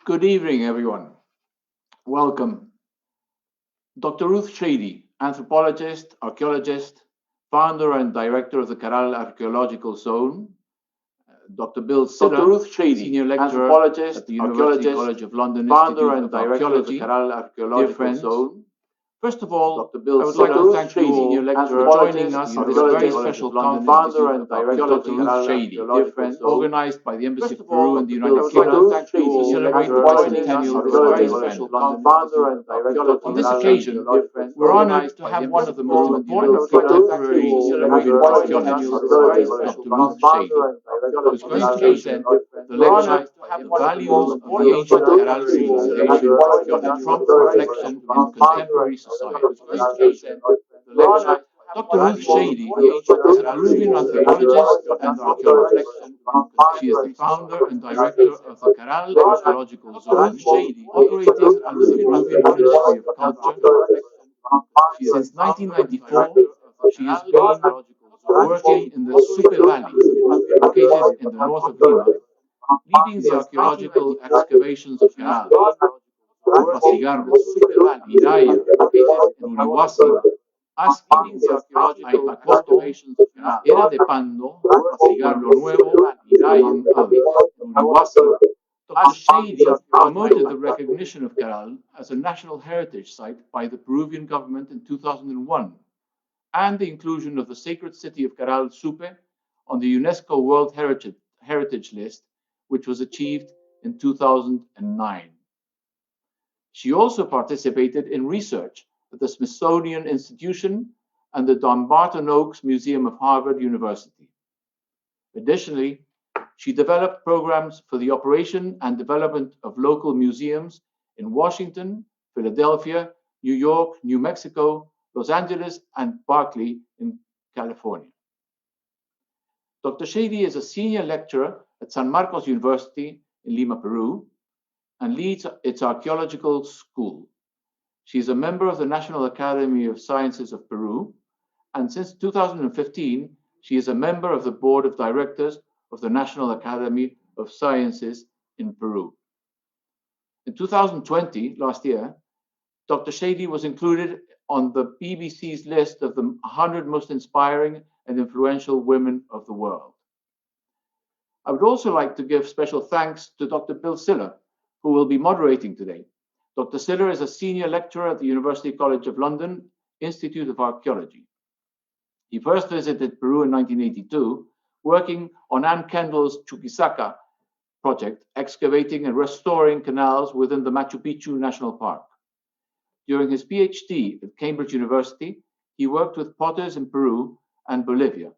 Good evening, everyone. Welcome. Dr. Ruth Shady, anthropologist, archaeologist, founder and director of the Caral Archaeological Zone. Dr. Bill Siller, Dr. Ruth Shady, senior lecturer anthropologist, at the University archaeologist, College of London founder Institute and of director of the Archaeology. Caral Archaeological friends, Zone. First of all, Dr. Bill I would like to Siller, thank you all for joining us on this very special conference founder and with director Dr. of the Ruth Caral Shady, Archaeological Zone. organized by the Embassy First of of all, Peru and the Dr. United Bill Kingdom Siller, to celebrate the anthropologist, bicentennial of this very archaeologist, event. founder and director of the On this Caral occasion, Archaeological we're Zone. honored to have one of the most important Dr. contemporary Shady, Peruvian archaeologists, Dr. Ruth Shady, who is going to present the lecture The Values of the Ancient Caral Civilization, a prompt reflection in contemporary society. Dr. Ruth Shady is a Peruvian anthropologist and archaeologist. She is the founder and director of the Caral Archaeological Zone, operating under the Peruvian Ministry of Culture. Since 1994, she has been working in the Supe Valley, located in the north of Lima, leading the archaeological excavations of Caral, Chupacigaro, Miraya, Urihuasi, Asking Aipacoto, Era de Pando, Pueblo Nuevo, and Urihuasi. Dr. Shady promoted the recognition of Caral as a National Heritage Site by the Peruvian government in 2001 and the inclusion of the sacred city of Caral Supe on the UNESCO World Heritage List, which was achieved in 2009. She also participated in research at the Smithsonian Institution and the Dumbarton Oaks Museum of Harvard University. Additionally, she developed programs for the operation and development of local museums in Washington, Philadelphia, New York, New Mexico, Los Angeles, and Berkeley in California. Dr. Shady is a senior lecturer at San Marcos University in Lima, Peru, and leads its archaeological school. She is a member of the National Academy of Sciences of Peru, and since 2015, she is a member of the Board of Directors of the National Academy of Sciences in Peru. In 2020, last year, Dr. Shady was included on the BBC's list of the 100 most inspiring and influential women of the world. I would also like to give special thanks to Dr. Bill Siller, who will be moderating today. Dr. Siller is a senior lecturer at the University College of London Institute of Archaeology. He first visited Peru in 1982, working on Anne Kendall's Chuquisaca project, excavating and restoring canals within the Machu Picchu National Park. During his PhD at Cambridge University, he worked with potters in Peru and Bolivia,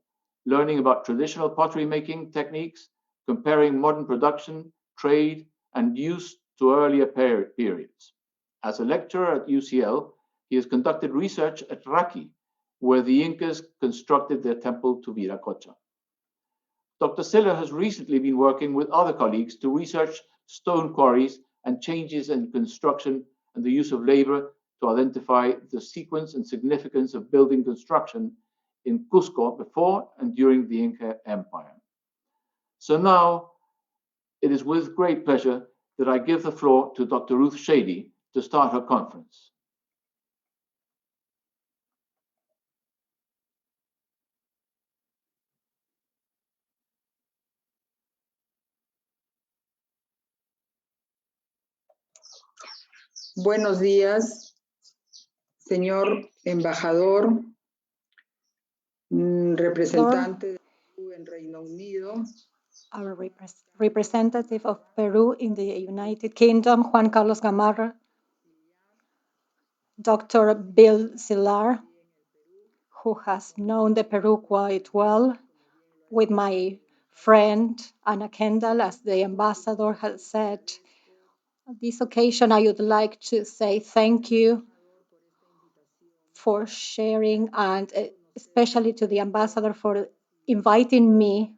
learning about traditional pottery making techniques, comparing modern production, trade, and use to earlier periods. As a lecturer at UCL, he has conducted research at Raqui, where the Incas constructed their temple to Viracocha. Dr. Siller has recently been working with other colleagues to research stone quarries and changes in construction and the use of labor to identify the sequence and significance of building construction in Cusco before and during the Inca Empire. So now, it is with great pleasure that I give the floor to Dr. Ruth Shady to start her conference. Buenos días, señor embajador, representante de Perú en Reino Unido. Our representative of Peru in the United Kingdom, Juan Carlos Gamarra, Dr. Bill Siller, who has known the Peru quite well, with my friend Anna Kendall, as the ambassador has said. On this occasion, I would like to say thank you for sharing, and especially to the ambassador for inviting me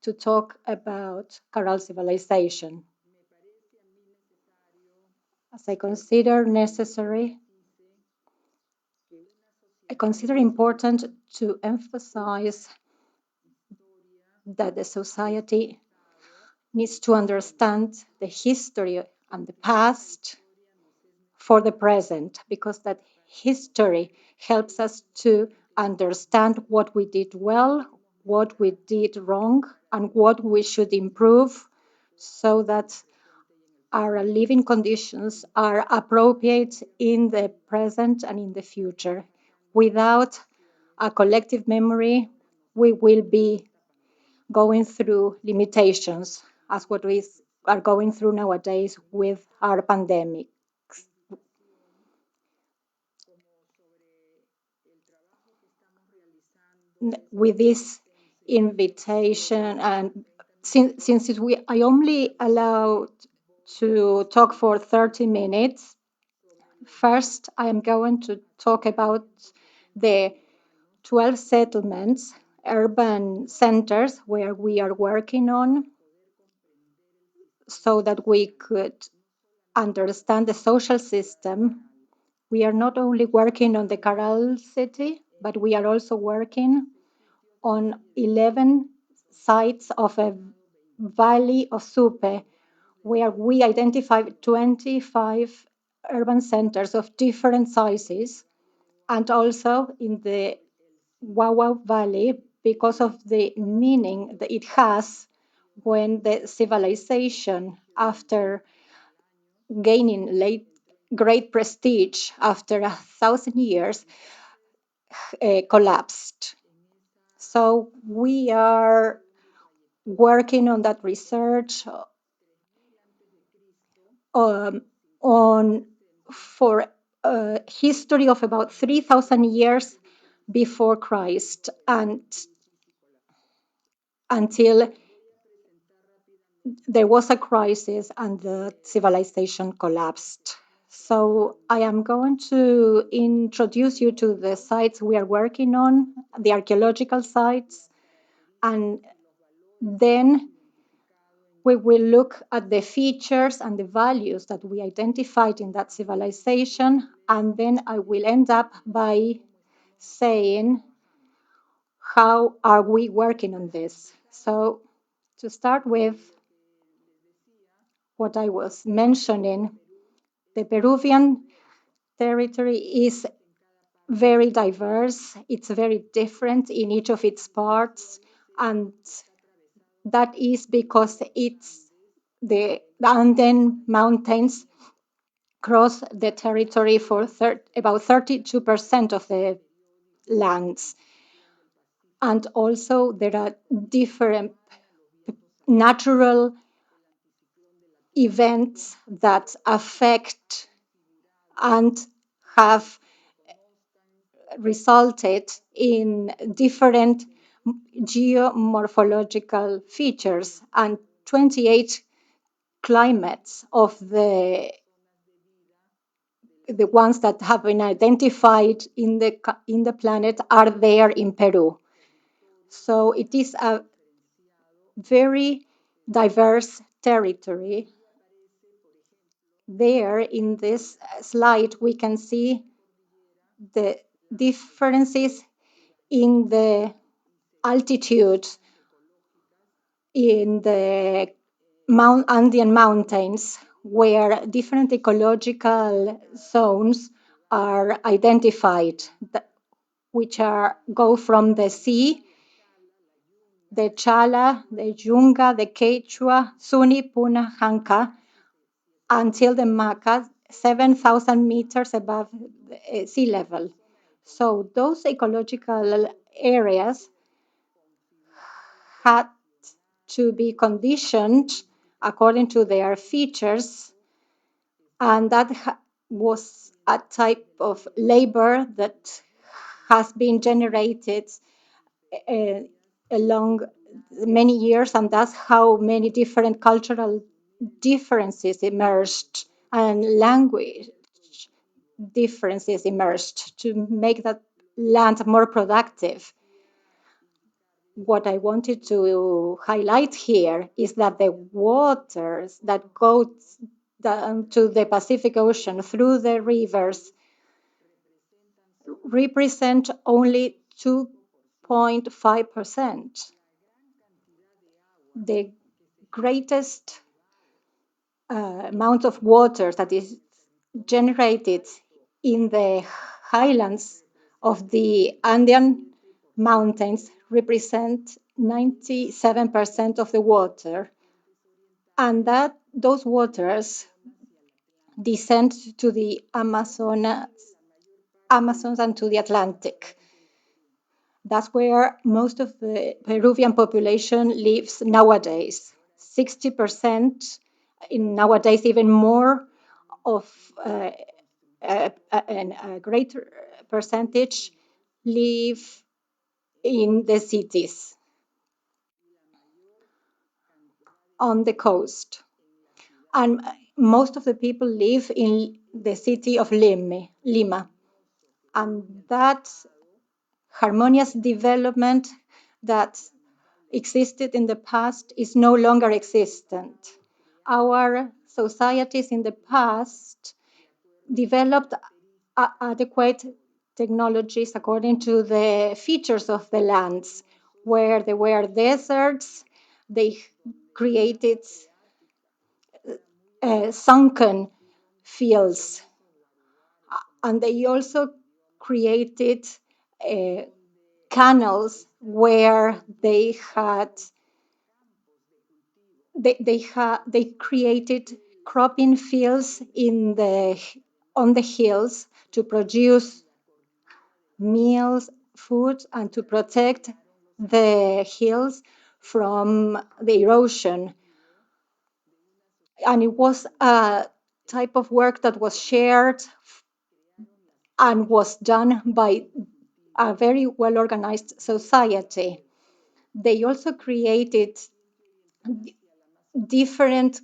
to talk about Caral Civilization. As I consider necessary, I consider important to emphasize that the society needs to understand the history and the past for the present, because that history helps us to understand what we did well, what we did wrong, and what we should improve so that our living conditions are appropriate in the present and in the future. Without a collective memory, we will be going through limitations as what we are going through nowadays with our pandemic. With this invitation, and I only allowed to talk for 30 minutes, first I am going to talk about the 12 settlements, urban centers where we are working on so that we could understand the social system. We are not only working on the Caral city, but we are also working on 11 sites of a valley of Supe, where we identified 25 urban centers of different sizes, and also in the Wawa Valley because of the meaning that it has when the civilization, after gaining great prestige after 1,000 years, collapsed. So we are working on that research um, on for a history of about 3,000 years before Christ and until there was a crisis and the civilization collapsed. So I am going to introduce you to the sites we are working on, the archaeological sites, and then we will look at the features and the values that we identified in that civilization, and then I will end up by saying how are we working on this. So to start with what I was mentioning, the Peruvian territory is very diverse. It's very different in each of its parts, and that is because the Andean mountains cross the territory for about 32% of the lands. And also there are different natural events that affect and have resulted in different geomorphological features, and 28 climates of the ones that have been identified in the planet are there in Peru. So it is a very diverse territory. There in this slide, we can see the differences in the altitude in the Andean mountains, where different ecological zones are identified, which go from the sea, the Chala, the Yunga, the Quechua, Suni, Puna, Hanka, until the Maca, 7,000 meters above sea level. So those ecological areas had to be conditioned according to their features, and that was a type of labor that has been generated uh, along many years, and that's how many different cultural differences emerged and language differences emerged to make that land more productive. What I wanted to highlight here is that the waters that go down to the Pacific Ocean through the rivers represent only 2.5%. The greatest amount of water that is generated in the highlands of the Andean mountains represent 97% of the water, and that those waters descend to the Amazons and to the Atlantic. That's where most of the Peruvian population lives nowadays. 60%, in nowadays even more, of a greater percentage live in the cities on the coast. And most of the people live in the city of Lima. And that harmonious development that existed in the past is no longer existent. Our societies in the past developed adequate technologies according to the features of the lands. Where there were deserts, they created sunken fields, and they also created uh, canals where they created cropping fields on the hills to produce meals, food, and to protect the hills from the erosion. And it was a type of work that was shared and was done by a very well organized society. They also created different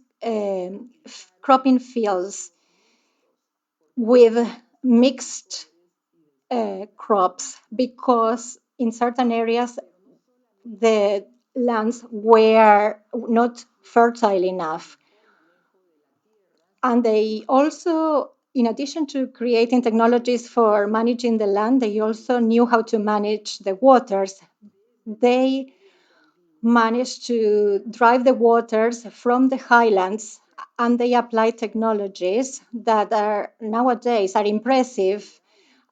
cropping fields with mixed crops, because in certain areas the lands were not fertile enough. And they also, in addition to creating technologies for managing the land, they also knew how to manage the waters. They managed to drive the waters from the highlands, and they applied technologies that are nowadays are impressive,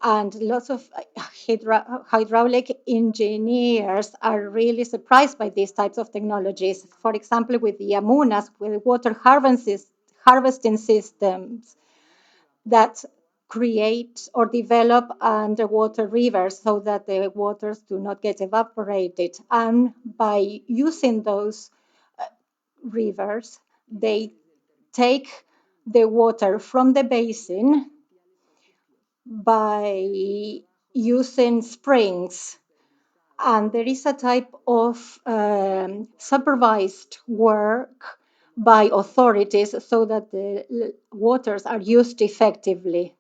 and lots of hydraulic engineers are really surprised by these types of technologies. For example, with the amunas, with water harvesting systems that create or develop underwater rivers so that the waters do not get evaporated. And by using those rivers, they take the water from the basin by using springs. And there is a type of supervised work by authorities so that the waters are used effectively.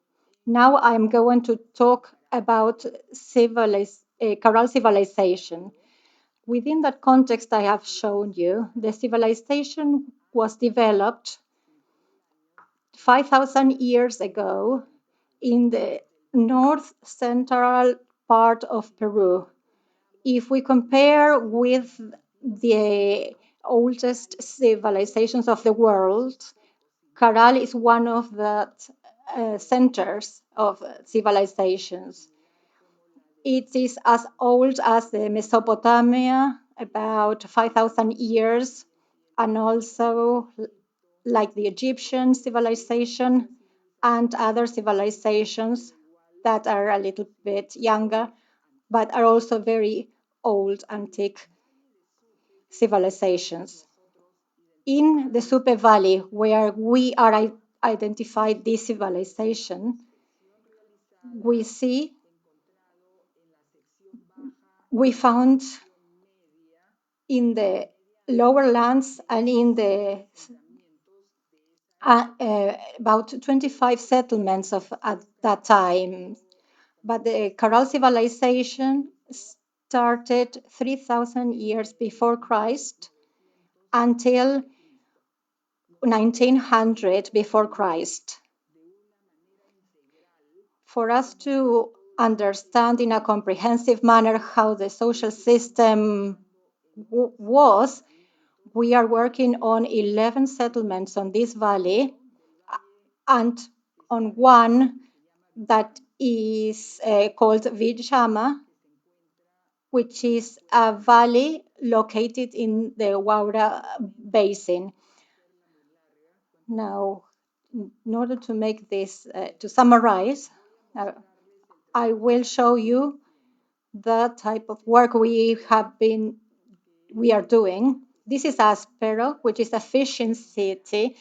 Now I'm going to talk about Caral civilization. Within that context I have shown you, the civilization was developed 5,000 years ago in the north central part of Peru. If we compare with the oldest civilizations of the world, Caral is one of the centers of civilizations. It is as old as the Mesopotamia, about 5,000 years, and also like the Egyptian civilization and other civilizations that are a little bit younger, but are also very old, antique civilizations. In the Supe Valley, where we are identified this civilization, we found in the lower lands and in the about 25 settlements at that time. But the Caral civilization started 3,000 years before Christ until 1900 before Christ. For us to understand in a comprehensive manner how the social system was, we are working on 11 settlements on this valley, and on one that is called Vijama, which is a valley located in the Waura Basin. Now, in order to make this, to summarize, I will show you the type of work we are doing. This is Aspero, which is a fishing city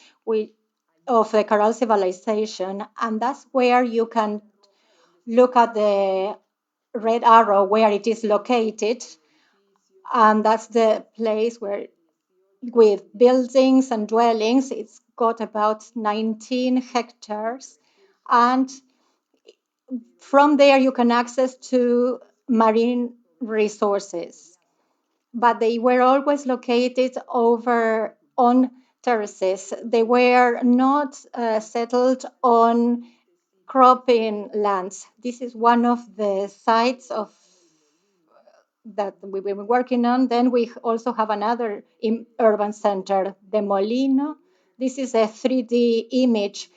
of the Caral Civilization, and that's where you can look at the red arrow where it is located, and that's the place where, with buildings and dwellings, it's got about 19 hectares, and from there you can access to marine resources. But they were always located over on terraces. They were not settled on cropping lands. This is one of the sites of that we've been working on. Then we also have another urban center, the Molino. This is a 3D image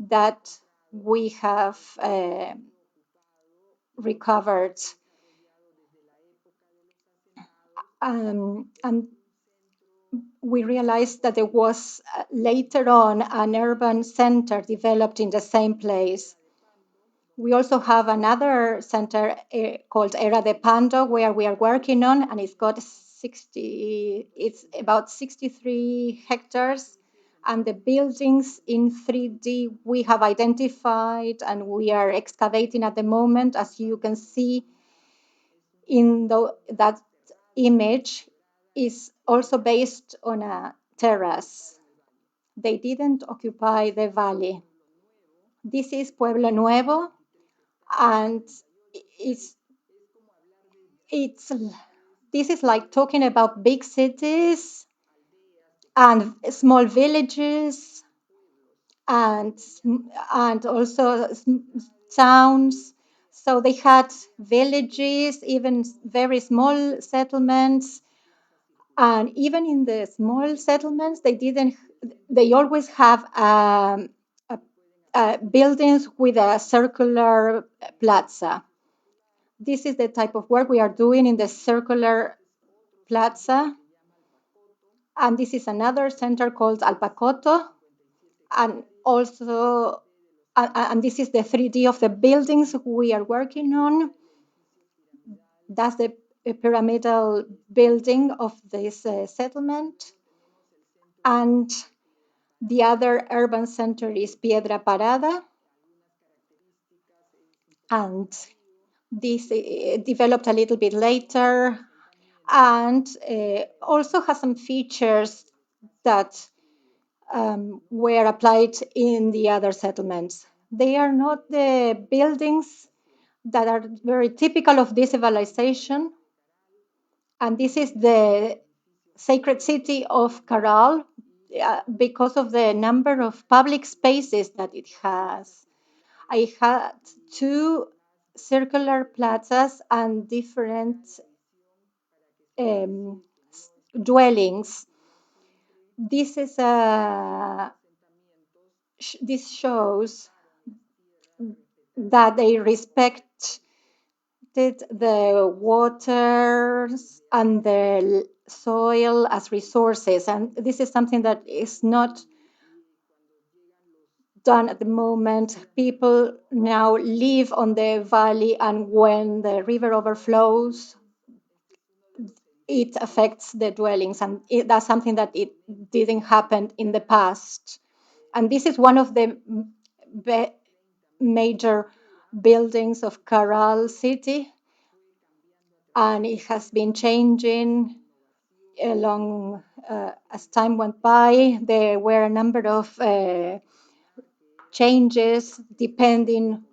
that we have recovered. And we realized that there was later on an urban center developed in the same place. We also have another center called Era de Pando, where we are working on, and it's about 63 hectares. And the buildings in 3D we have identified and we are excavating at the moment. As you can see in that image, is also based on a terrace. They didn't occupy the valley. This is Pueblo Nuevo, and it's this is like talking about big cities and small villages and also towns. So they had villages, even very small settlements, and even in the small settlements, they always have buildings with a circular plaza. This is the type of work we are doing in the circular plaza. And this is another center called Alpacoto. And also, and this is the 3D of the buildings we are working on. That's the pyramidal building of this settlement. And the other urban center is Piedra Parada. And this developed a little bit later, and also has some features that were applied in the other settlements. They are not the buildings that are very typical of this civilization. And this is the sacred city of Caral because of the number of public spaces that it has. I had two circular plazas and different dwellings. This shows that they respected the waters and the soil as resources, and this is something that is not done at the moment. People now live on the valley, and when the river overflows, it affects the dwellings, and that's something that it didn't happen in the past. And this is one of the major buildings of Caral city, and it has been changing along as time went by. There were a number of changes depending,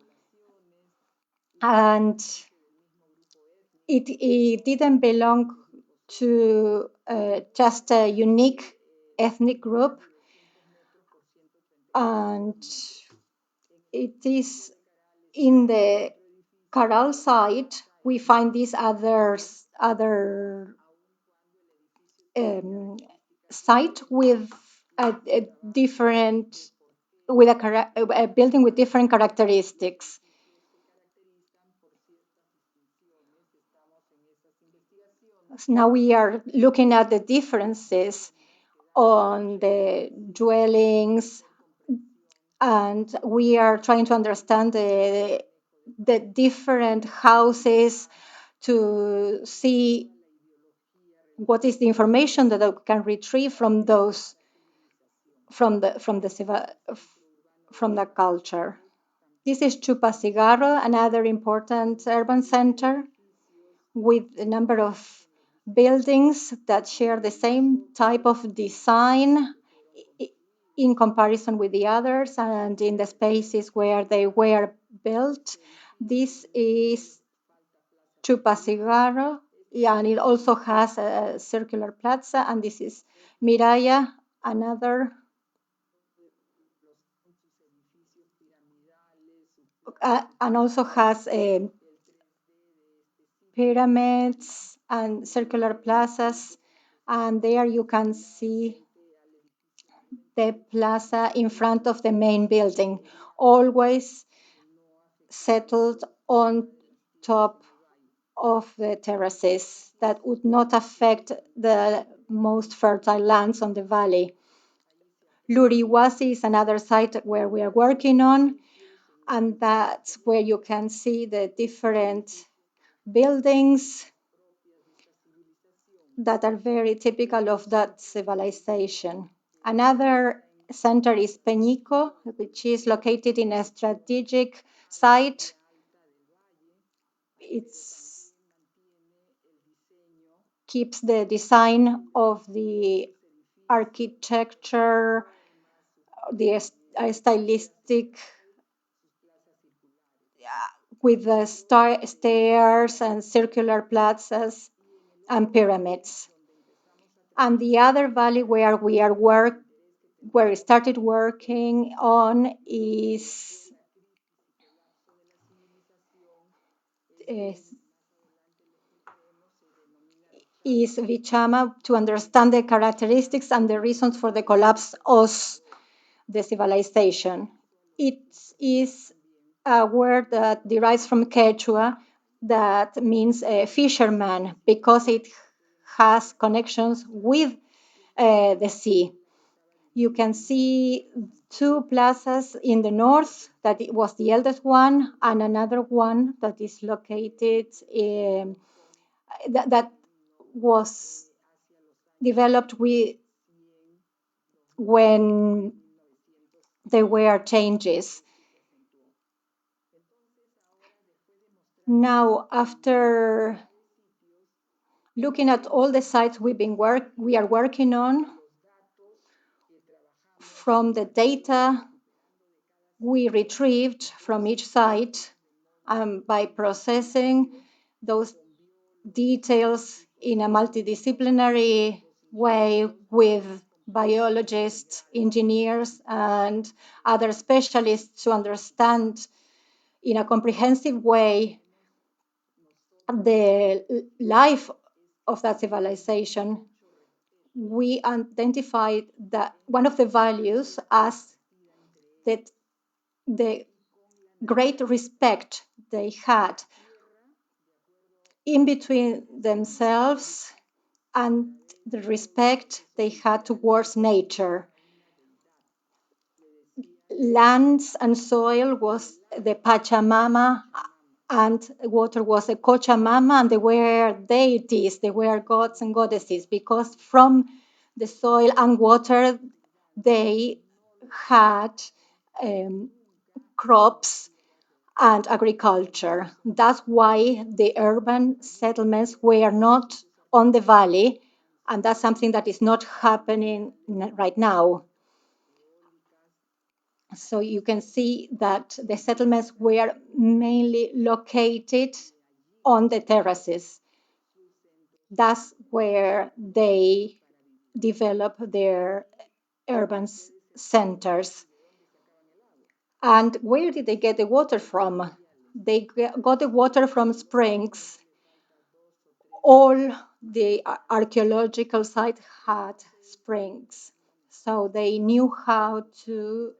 and it didn't belong to just a unique ethnic group, and it is in the Caral site we find these other site with a different, a building with different characteristics. Now we are looking at the differences on the dwellings, and we are trying to understand the different houses to see what is the information that I can retrieve from those from the culture. This is Chupacigaro, another important urban center with a number of buildings that share the same type of design in comparison with the others and in the spaces where they were built. This is Chupacigaro, yeah, and it also has a circular plaza, and this is Miraya, another, and also has pyramids and circular plazas, and there you can see the plaza in front of the main building, always settled on top of the terraces that would not affect the most fertile lands on the valley. Luriwasi is another site where we are working on, and that's where you can see the different buildings that are very typical of that civilization. Another center is Peñico, which is located in a strategic site. It keeps the design of the architecture, the stylistic, with the stairs and circular plazas and pyramids. And the other valley where we started working on is Vichama, to understand the characteristics and the reasons for the collapse of the civilization. It is a word that derives from Quechua that means a fisherman because it has connections with the sea. You can see two plazas in the north, that it was the eldest one, and another one that is located that was developed when there were changes. Now, after looking at all the sites we are working on, from the data we retrieved from each site, by processing those details in a multidisciplinary way with biologists, engineers, and other specialists to understand in a comprehensive way the life of that civilization. We identified that one of the values as that the great respect they had in between themselves and the respect they had towards nature. Lands and soil was the Pachamama, and water was the Cochamama, and they were deities, they were gods and goddesses, because from the soil and water they had crops and agriculture. That's why the urban settlements were not on the valley, and that's something that is not happening right now. So you can see that the settlements were mainly located on the terraces. That's where they develop their urban centers. And where did they get the water from? They got the water from springs. All the archaeological sites had springs. So they knew how to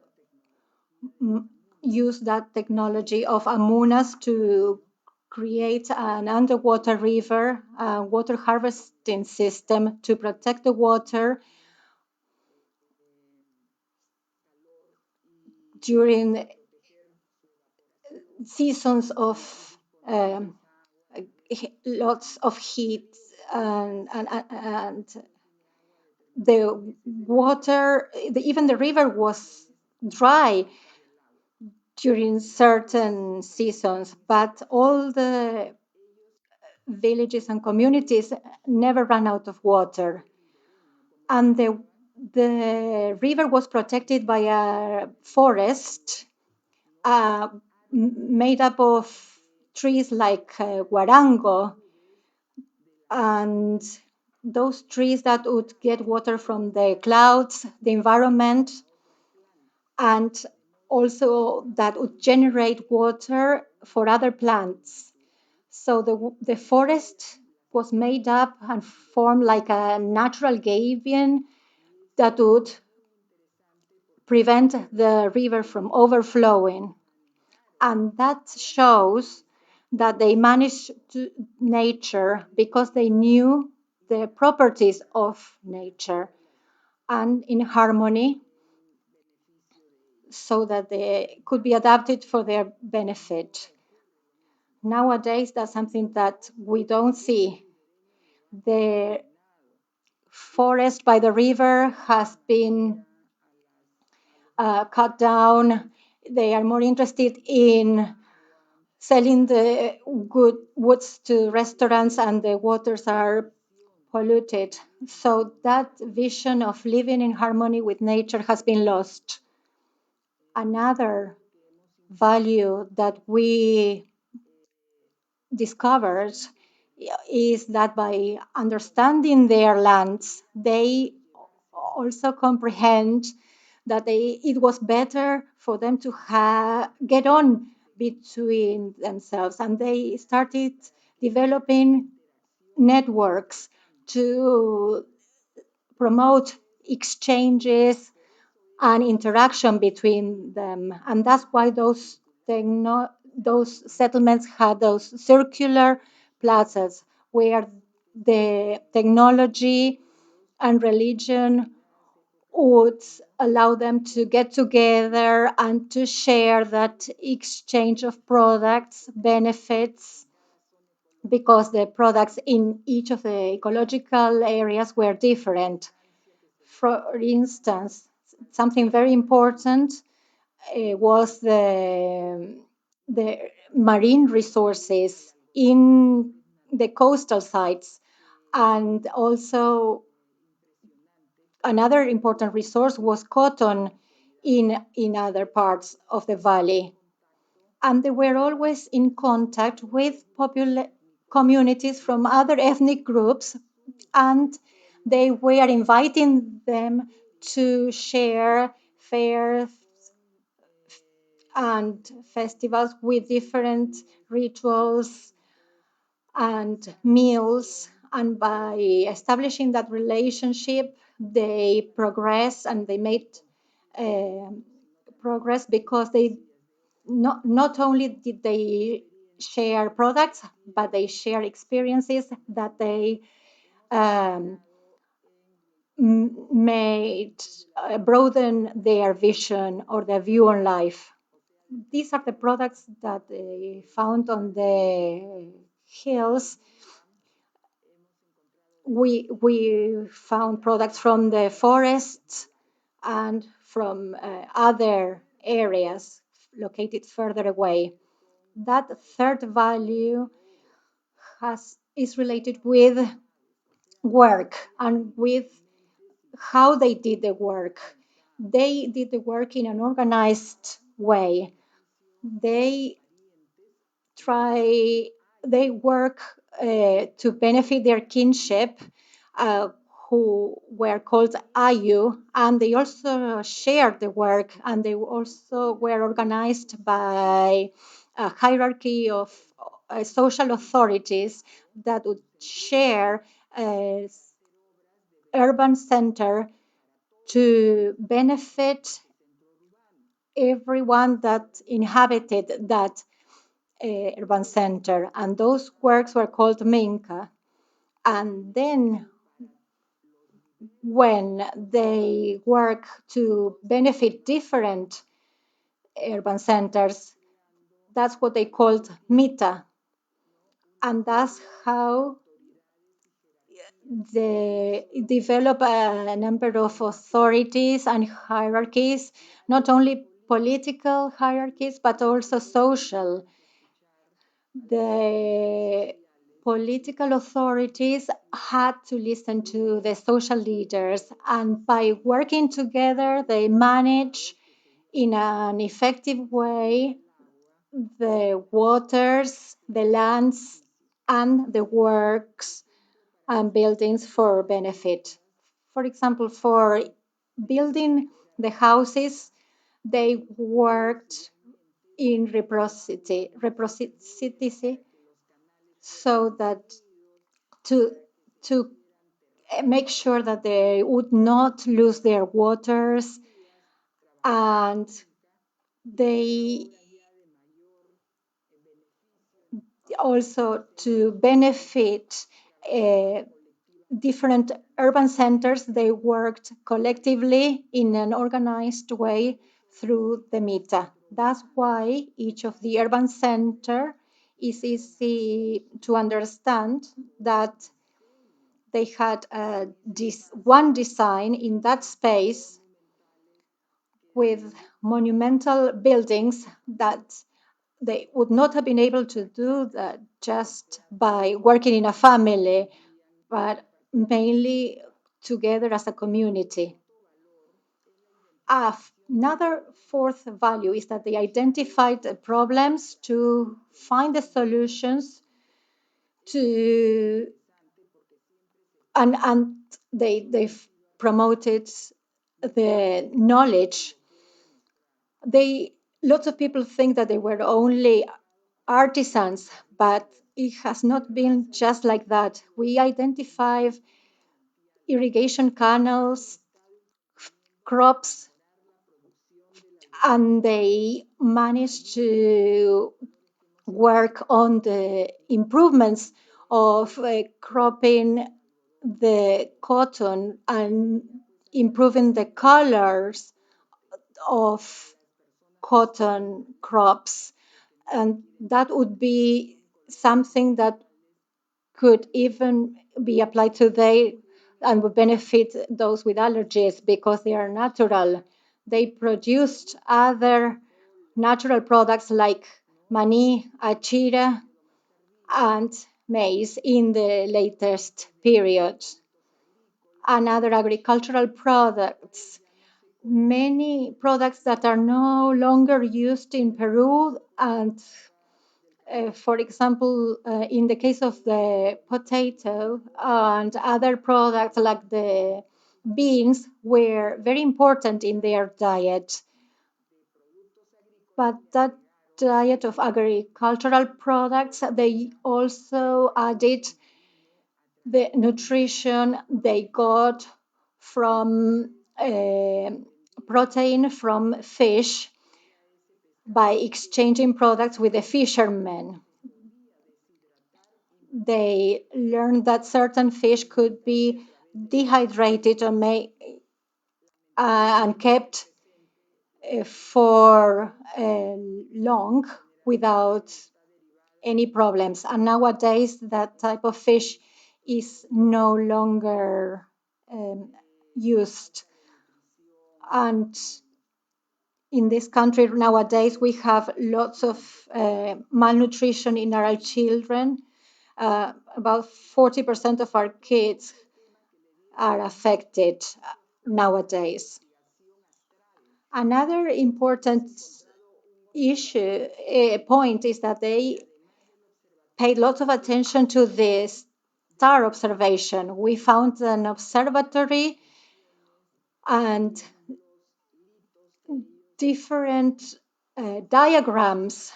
use that technology of amunas to create an underwater river, a water harvesting system to protect the water during seasons of um, lots of heat, and the water, even the river was dry during certain seasons, but all the villages and communities never ran out of water. And the river was protected by a forest made up of trees like guarango, and those trees that would get water from the clouds, the environment, and also that would generate water for other plants. So the forest was made up and formed like a natural gradient that would prevent the river from overflowing. And that shows that they managed to nature because they knew the properties of nature and in harmony, so that they could be adapted for their benefit. Nowadays, that's something that we don't see. The forest by the river has been cut down. They are more interested in selling the good woods to restaurants, and the waters are polluted. So that vision of living in harmony with nature has been lost. Another value that we discovered is that by understanding their lands, they also comprehend that it was better for them to get on between themselves, and they started developing networks to promote exchanges and interaction between them. And that's why those settlements had those circular plazas where the technology and religion would allow them to get together and to share that exchange of products, benefits, because the products in each of the ecological areas were different. For instance, something very important was the marine resources in the coastal sites, and also another important resource was cotton in other parts of the valley. And they were always in contact with communities from other ethnic groups, and they were inviting them to share fairs and festivals with different rituals and meals. And by establishing that relationship, they progressed, and they made uh, progress because they not only did they share products, but they share experiences that they um, made broaden their vision or their view on life. These are the products that they found on the hills. We found products from the forests and from other areas located further away. That third value is related with work and with how they did the work. They did the work in an organized way. They try they work to benefit their kinship, uh, who were called ayu, and they also shared the work, and they also were organized by a hierarchy of social authorities that would share uh, urban center to benefit everyone that inhabited that urban center. And those works were called Minca. And then when they work to benefit different urban centers, that's what they called Mita. And that's how they develop a number of authorities and hierarchies, not only political hierarchies, but also social. The political authorities had to listen to the social leaders, and by working together, they manage in an effective way the waters, the lands, and the works and buildings for benefit. For example, for building the houses, they worked in reciprocity, so that to to make sure that they would not lose their waters, and they also to benefit different urban centers. They worked collectively in an organized way through the MITA. That's why each of the urban center is easy to understand, that they had this one design in that space with monumental buildings that they would not have been able to do that just by working in a family, but mainly together as a community. Another fourth value is that they identified the problems to find the solutions to, and they promoted the knowledge. They Lots of people think that they were only artisans, but it has not been just like that. We identify irrigation canals, crops, and they managed to work on the improvements of cropping the cotton and improving the colors of cotton crops. And that would be something that could even be applied today and would benefit those with allergies because they are natural. They produced other natural products like mani, achira, and maize in the latest period. And other agricultural products. Many products that are no longer used in Peru, and for example, in the case of the potato and other products like the beans, were very important in their diet. But that diet of agricultural products, they also added the nutrition they got from protein from fish by exchanging products with the fishermen. They learned that certain fish could be dehydrated and kept for long without any problems. And nowadays, that type of fish is no longer used. And in this country nowadays, we have lots of malnutrition in our children. About 40% of our kids are affected nowadays. Another important point is that they paid lots of attention to the star observation. We found an observatory and different diagrams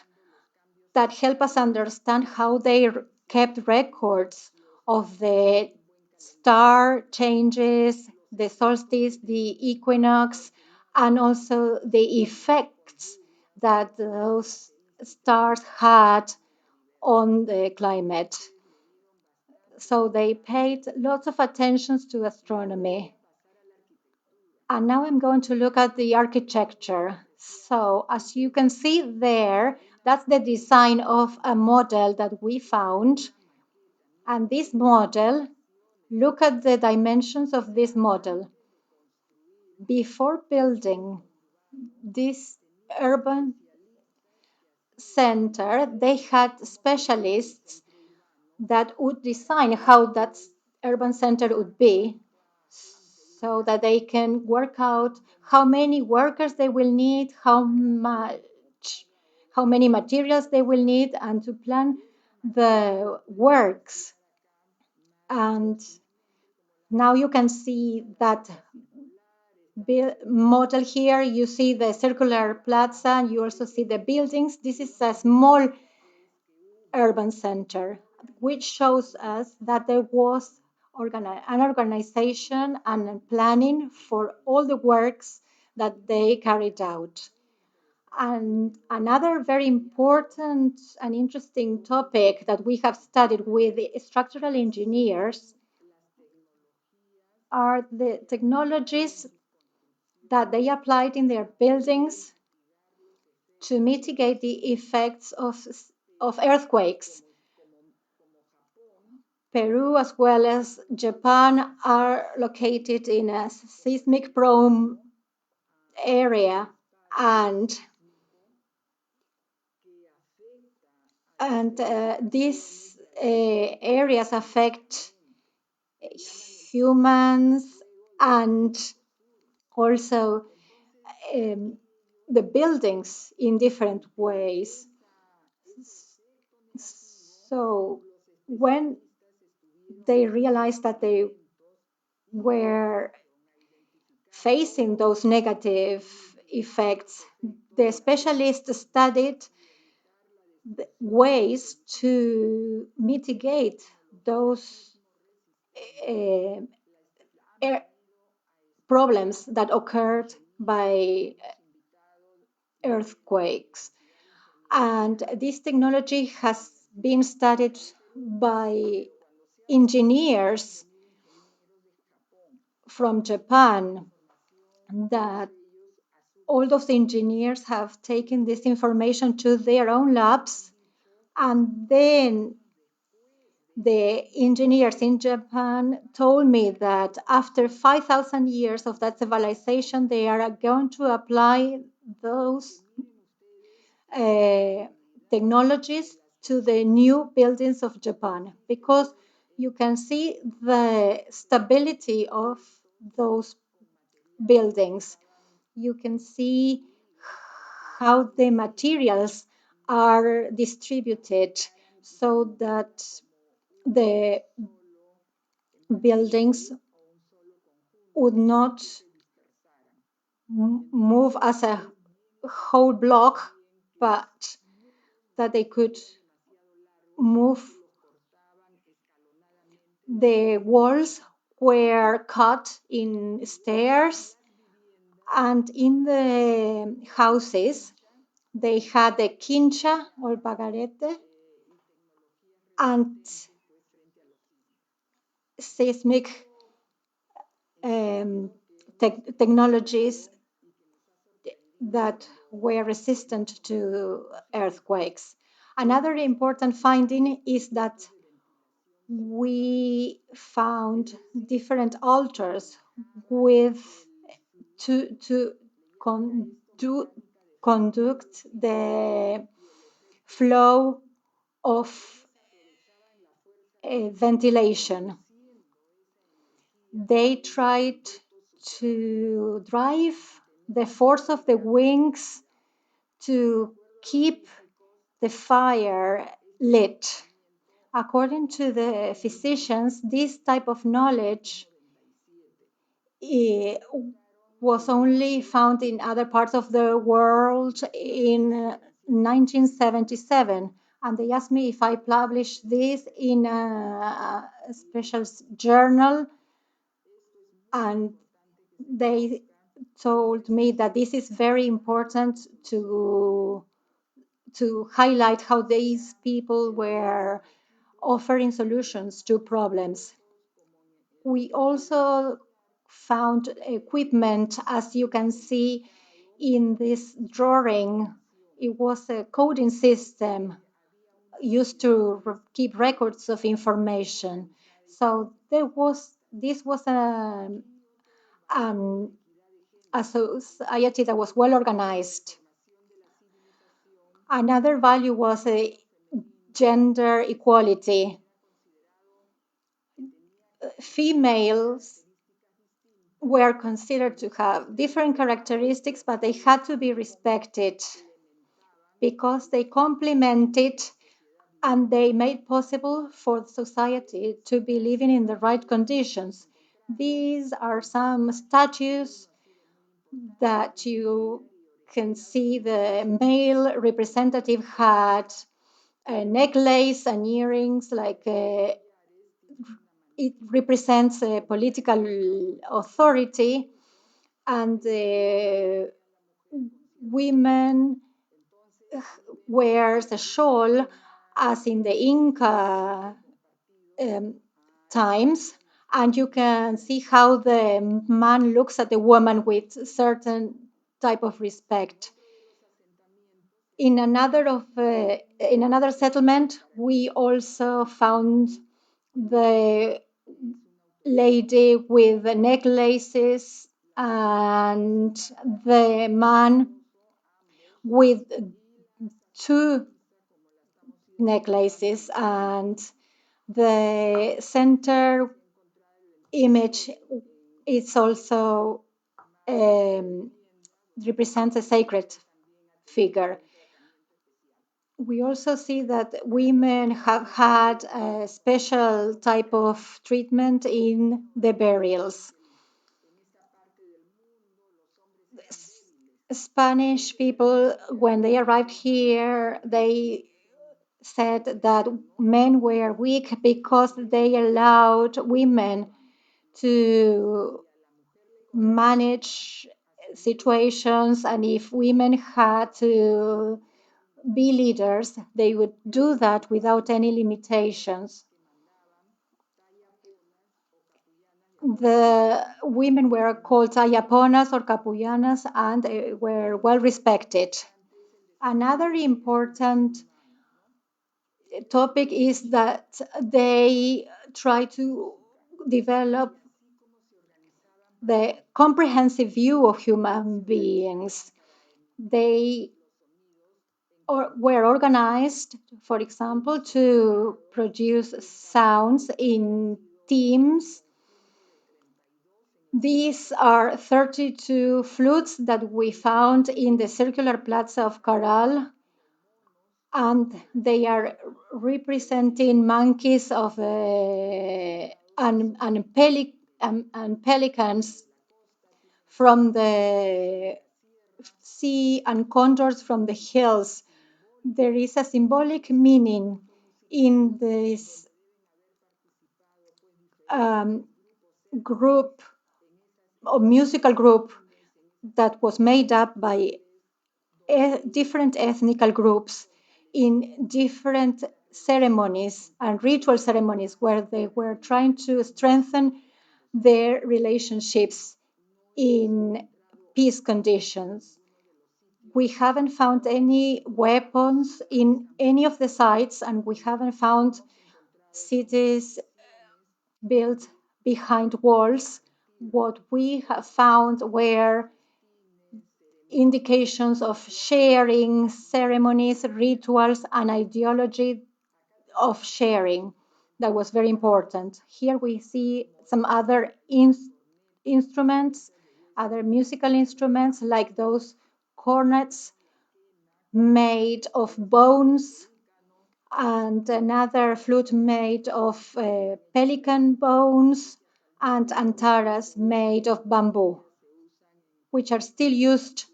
that help us understand how they kept records of the star changes, the solstice, the equinox, and also the effects that those stars had on the climate. So they paid lots of attention to astronomy. And now I'm going to look at the architecture. So as you can see there, that's the design of a model that we found. And this model, look at the dimensions of this model. Before building this urban center, they had specialists that would design how that urban center would be so that they can work out how many workers they will need, how many materials they will need, and to plan the works. And now you can see that model here. You see the circular plaza, you also see the buildings. This is a small urban center, which shows us that there was an organization and planning for all the works that they carried out. And another very important and interesting topic that we have studied with the structural engineers are the technologies that they applied in their buildings to mitigate the effects of earthquakes. Peru as well as Japan are located in a seismic prone area, and these areas affect humans and also the buildings in different ways. So when they realized that they were facing those negative effects, the specialists studied ways to mitigate those problems that occurred by earthquakes. And this technology has been studied by engineers from Japan, that all those engineers have taken this information to their own labs, and then the engineers in Japan told me that after 5,000 years of that civilization, they are going to apply those technologies to the new buildings of Japan, because you can see the stability of those buildings. You can see how the materials are distributed so that the buildings would not move as a whole block, but that they could move. The walls were cut in stairs, and in the houses they had the quincha or pagarete and seismic technologies that were resistant to earthquakes. Another important finding is that we found different altars with to conduct the flow of ventilation. They tried to drive the force of the wings to keep the fire lit. According to the physicians, this type of knowledge was only found in other parts of the world in 1977. and they asked me if I publish this in a special journal, and they told me that this is very important to highlight how these people were offering solutions to problems. We also found equipment, as you can see in this drawing. It was a coding system used to keep records of information. So this was a society that was well organized. Another value was a gender equality. Females were considered to have different characteristics, but they had to be respected because they complemented and they made possible for society to be living in the right conditions. These are some statues that you can see. The male representative had a necklace and earrings, like it represents a political authority, and the women wears a shawl, as in the Inca times, and you can see how the man looks at the woman with certain type of respect. In another settlement, we also found the lady with the necklaces and the man with two necklaces, and the center image is also represents a sacred figure. We also see that women have had a special type of treatment in the burials. Spanish people, when they arrived here, they said that men were weak because they allowed women to manage situations, and if women had to be leaders, they would do that without any limitations. The women were called ayaponas or capullanas, and were well respected. Another important topic is that they try to develop the comprehensive view of human beings. They were organized, for example, to produce sounds in teams. These are 32 flutes that we found in the circular plaza of Caral, and they are representing monkeys of and pelicans from the sea and condors from the hills. There is a symbolic meaning in this group or musical group that was made up by different ethnical groups in different ceremonies and ritual ceremonies where they were trying to strengthen their relationships in peace conditions. We haven't found any weapons in any of the sites, and we haven't found cities built behind walls. What we have found were indications of sharing, ceremonies, rituals, and ideology of sharing. That was very important. Here we see some other instruments, other musical instruments, like those cornets made of bones, and another flute made of pelican bones, and antaras made of bamboo, which are still used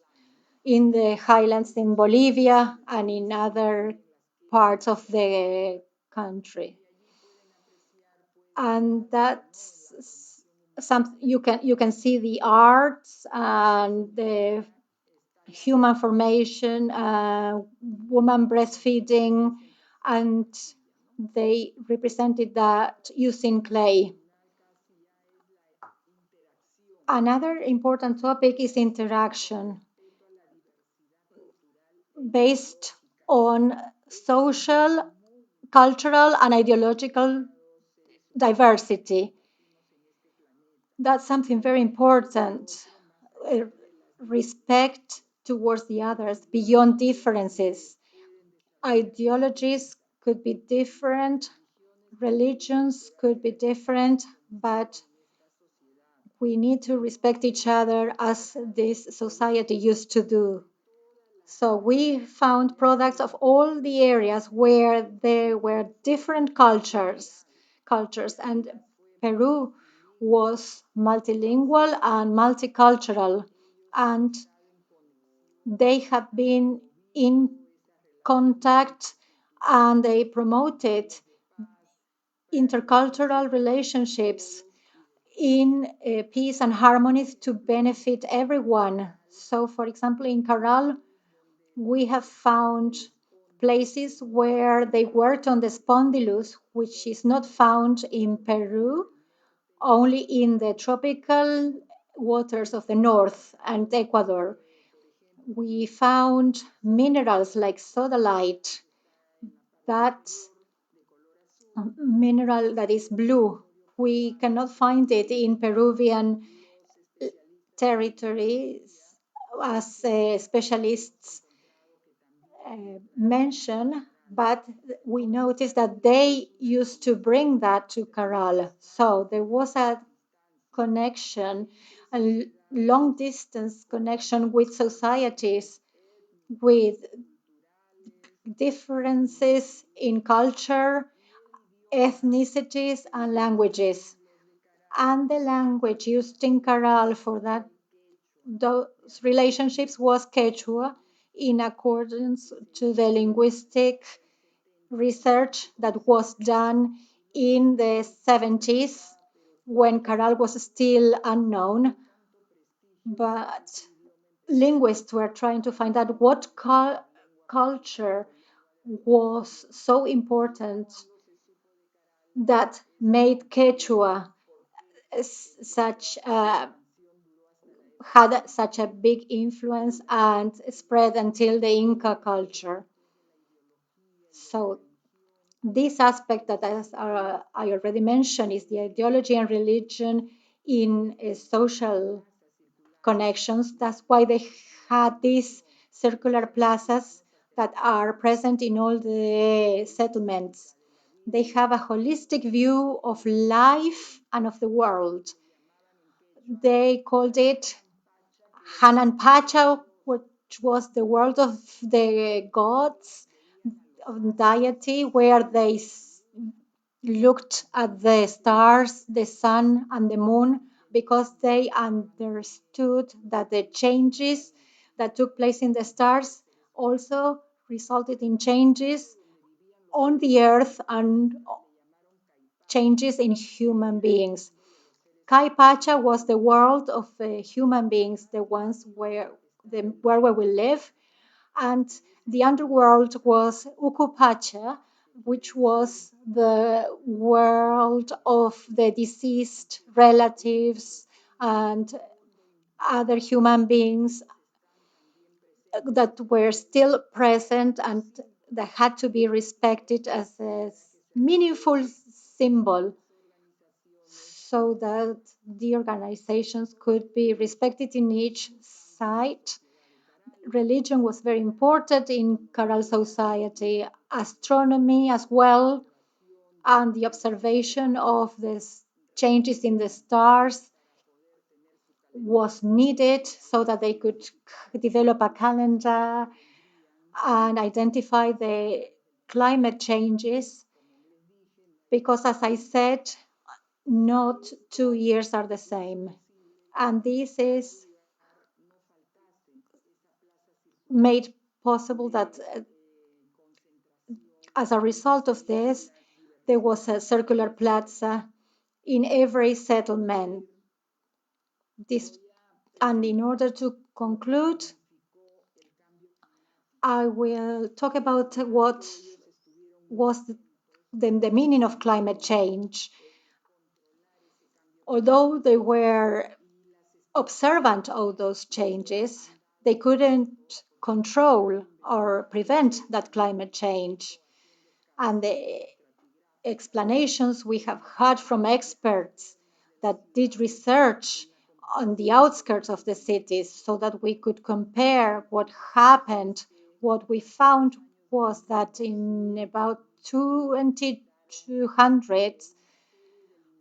in the highlands in Bolivia and in other parts of the country. And that's some you can see the arts and the human formation, woman breastfeeding, and they represented that using clay. Another important topic is interaction based on social, cultural, and ideological diversity. That's something very important. uh, Respect towards the others beyond differences. Ideologies could be different, religions could be different, but we need to respect each other as this society used to do. So we found products of all the areas where there were different cultures, and Peru was multilingual and multicultural, and they have been in contact and they promoted intercultural relationships in peace and harmony to benefit everyone. So, for example, in Caral, we have found places where they worked on the spondylus, which is not found in Peru, only in the tropical waters of the north and Ecuador. We found minerals like sodalite, that mineral that is blue. We cannot find it in Peruvian territories, as specialists mention, but we noticed that they used to bring that to Caral. So there was a connection, a long distance connection with societies, with differences in culture, ethnicities, and languages. And the language used in Caral for that those relationships was Quechua, in accordance to the linguistic research that was done in the 70s when Caral was still unknown. But linguists were trying to find out what culture was so important that made Quechua such had such a big influence and spread until the Inca culture. So this aspect that I already mentioned is the ideology and religion in social connections. That's why they had these circular plazas that are present in all the settlements. They have a holistic view of life and of the world. They called it Hanan Pacha, which was the world of the gods of deity, where they looked at the stars, the sun, and the moon, because they understood that the changes that took place in the stars also resulted in changes on the earth and changes in human beings. Kai Pacha was the world of human beings, the ones where we live, and the underworld was Ukupacha, which was the world of the deceased relatives and other human beings that were still present and that had to be respected as a meaningful symbol so that the organizations could be respected in each site. Religion was very important in Caral society, astronomy as well, and the observation of the changes in the stars was needed so that they could develop a calendar and identify the climate changes. Because, as I said, not 2 years are the same. And this is made possible that As a result of this, there was a circular plaza in every settlement. And in order to conclude, I will talk about what was the meaning of climate change. Although they were observant of those changes, they couldn't control or prevent that climate change. And the explanations we have heard from experts that did research on the outskirts of the cities so that we could compare what happened, what we found was that in about 2200,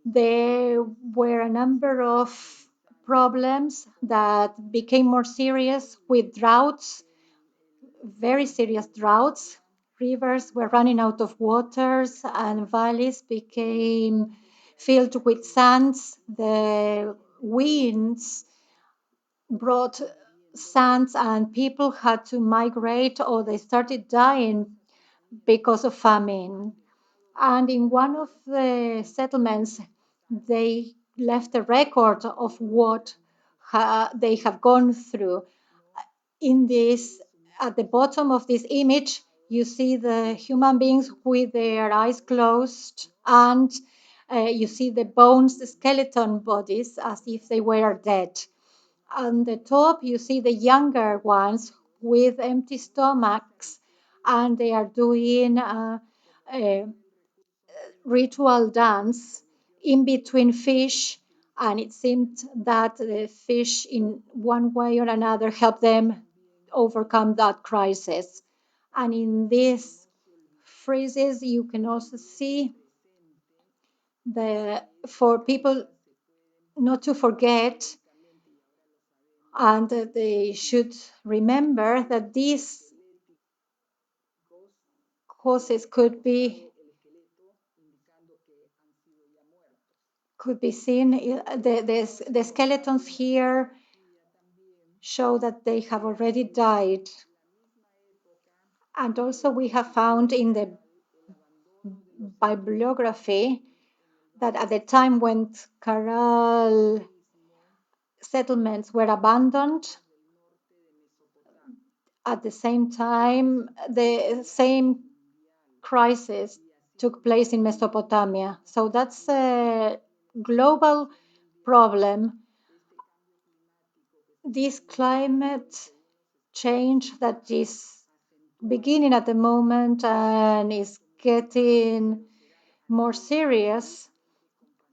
there were a number of problems that became more serious with droughts, very serious droughts. Rivers were running out of waters and valleys became filled with sands. The winds brought sands and people had to migrate or they started dying because of famine. And in one of the settlements, they left a record of what they have gone through. In this, at the bottom of this image, you see the human beings with their eyes closed, and you see the bones, the skeleton bodies, as if they were dead. On the top, you see the younger ones with empty stomachs, and they are doing a ritual dance in between fish, and it seemed that the fish in one way or another helped them overcome that crisis. And in these phrases you can also see for people not to forget, and they should remember that these causes could be seen. The skeletons here show that they have already died. And also we have found in the bibliography that at the time when Caral settlements were abandoned, at the same time, the same crisis took place in Mesopotamia. So that's a global problem. This climate change that is beginning at the moment and is getting more serious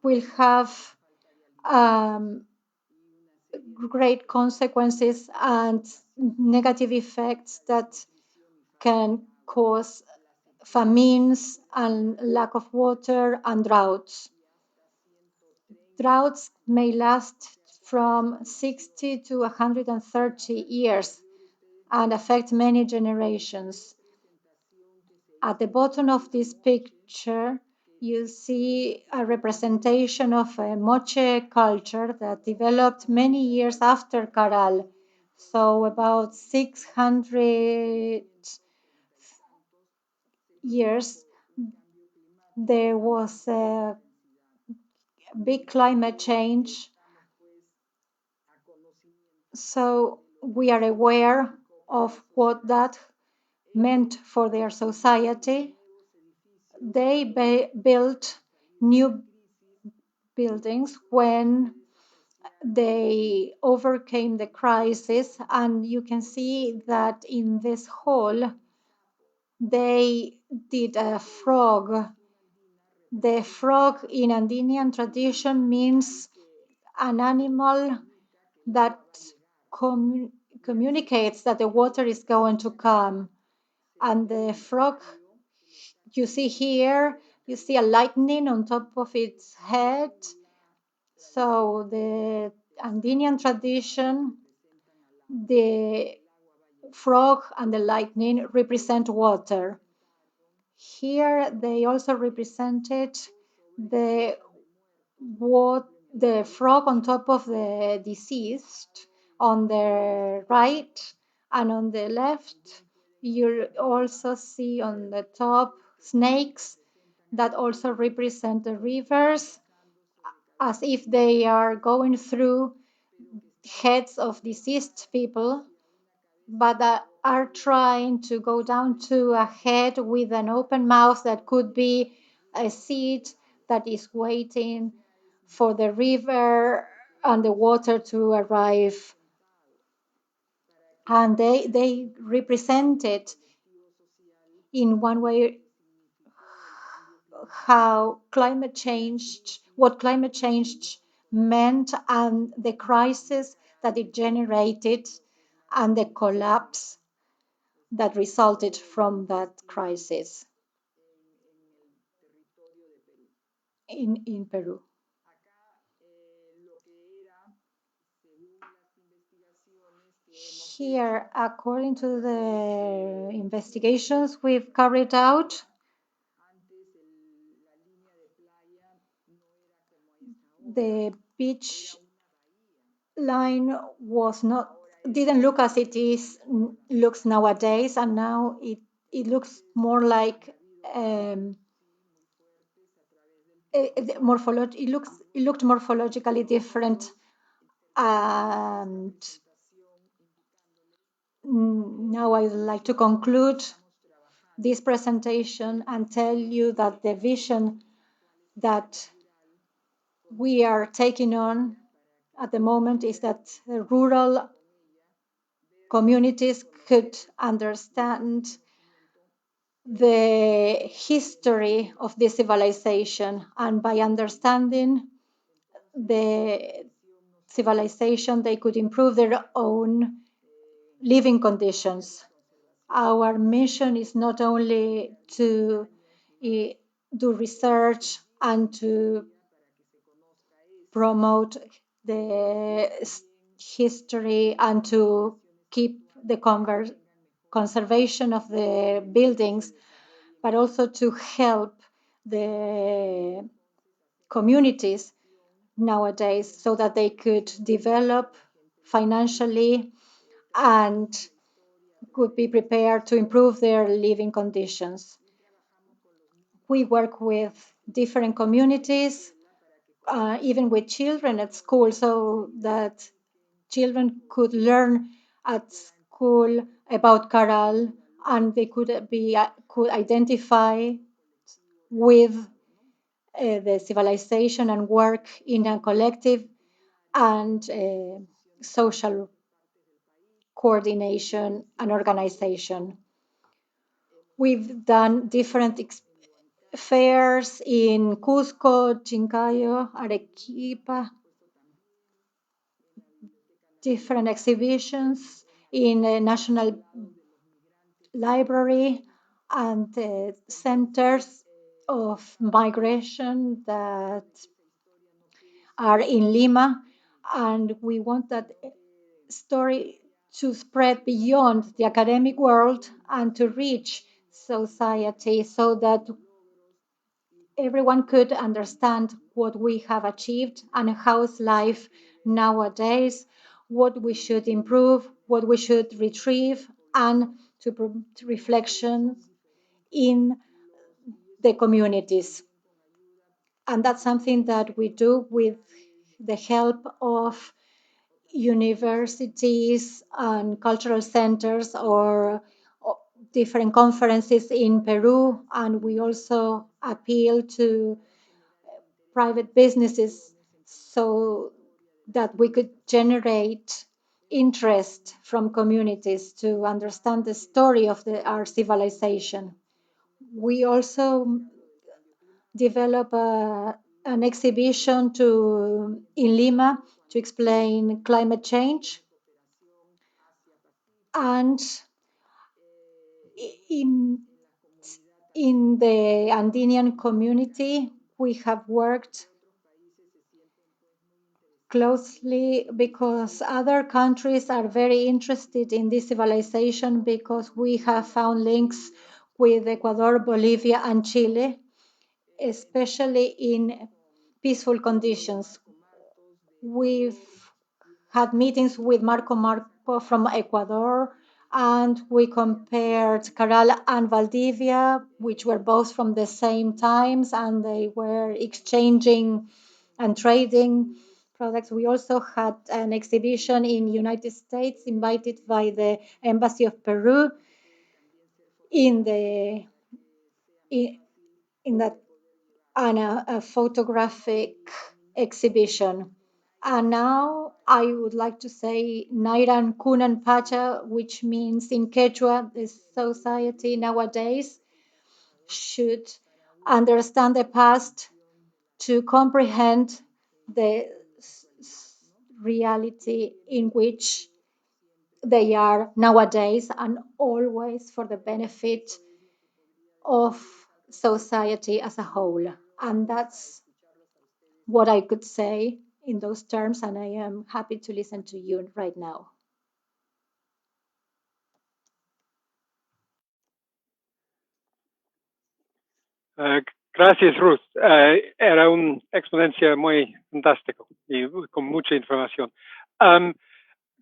will have great consequences and negative effects that can cause famines and lack of water and droughts. Droughts may last from 60 to 130 years and affect many generations. At the bottom of this picture, you see a representation of a Moche culture that developed many years after Caral. So about 600 years, there was a big climate change. So we are aware of what that meant for their society. They built new buildings when they overcame the crisis, and you can see that in this hall they did a frog. The frog in Andean tradition means an animal that communicates that the water is going to come. And the frog you see here, you see a lightning on top of its head. So the Andean tradition, the frog and the lightning represent water. Here they also represented the the frog on top of the deceased on the right, and on the left you also see on the top snakes that also represent the rivers, as if they are going through heads of deceased people, but are trying to go down to a head with an open mouth that could be a seed that is waiting for the river and the water to arrive. And they represented in one way how climate change, what climate change meant, and the crisis that it generated, and the collapse that resulted from that crisis in Peru. Here, according to the investigations we've carried out, the beach line didn't look as it looks nowadays, and now it looks more like it looked morphologically different. And now I would like to conclude this presentation and tell you that the vision that we are taking on at the moment is that rural communities could understand the history of this civilization, and by understanding the civilization, they could improve their own living conditions. Our mission is not only to do research and to promote the history and to keep the conservation of the buildings, but also to help the communities nowadays so that they could develop financially and could be prepared to improve their living conditions. We work with different communities, even with children at school, so that children could learn at school about Caral, and they could identify with the civilization and work in a collective and social coordination and organization. We've done different fairs in Cusco, Chincayo, Arequipa, different exhibitions in the National Library and centers of migration that are in Lima. And we want that story to spread beyond the academic world and to reach society so that everyone could understand what we have achieved and how's life nowadays, what we should improve, what we should retrieve, and to put reflections in the communities. And that's something that we do with the help of universities and cultural centers or different conferences in Peru. And we also appeal to private businesses so that we could generate interest from communities to understand the story of our civilization. We also develop an exhibition in Lima to explain climate change. And in the Andean community, we have worked closely because other countries are very interested in this civilization because we have found links with Ecuador, Bolivia, and Chile, especially in peaceful conditions. We've had meetings with Marco from Ecuador And we compared Caral and Valdivia, which were both from the same times, and they were exchanging and trading products. We also had an exhibition in United States invited by the Embassy of Peru in that and a photographic exhibition. And now I would like to say Nairan Kunan Pacha, which means in Quechua, the society nowadays should understand the past to comprehend the reality in which they are nowadays and always for the benefit of society as a whole. And that's what I could say in those terms, and I am happy to listen to you right now. Gracias, Ruth. Era una exponencia muy fantástica y con mucha información.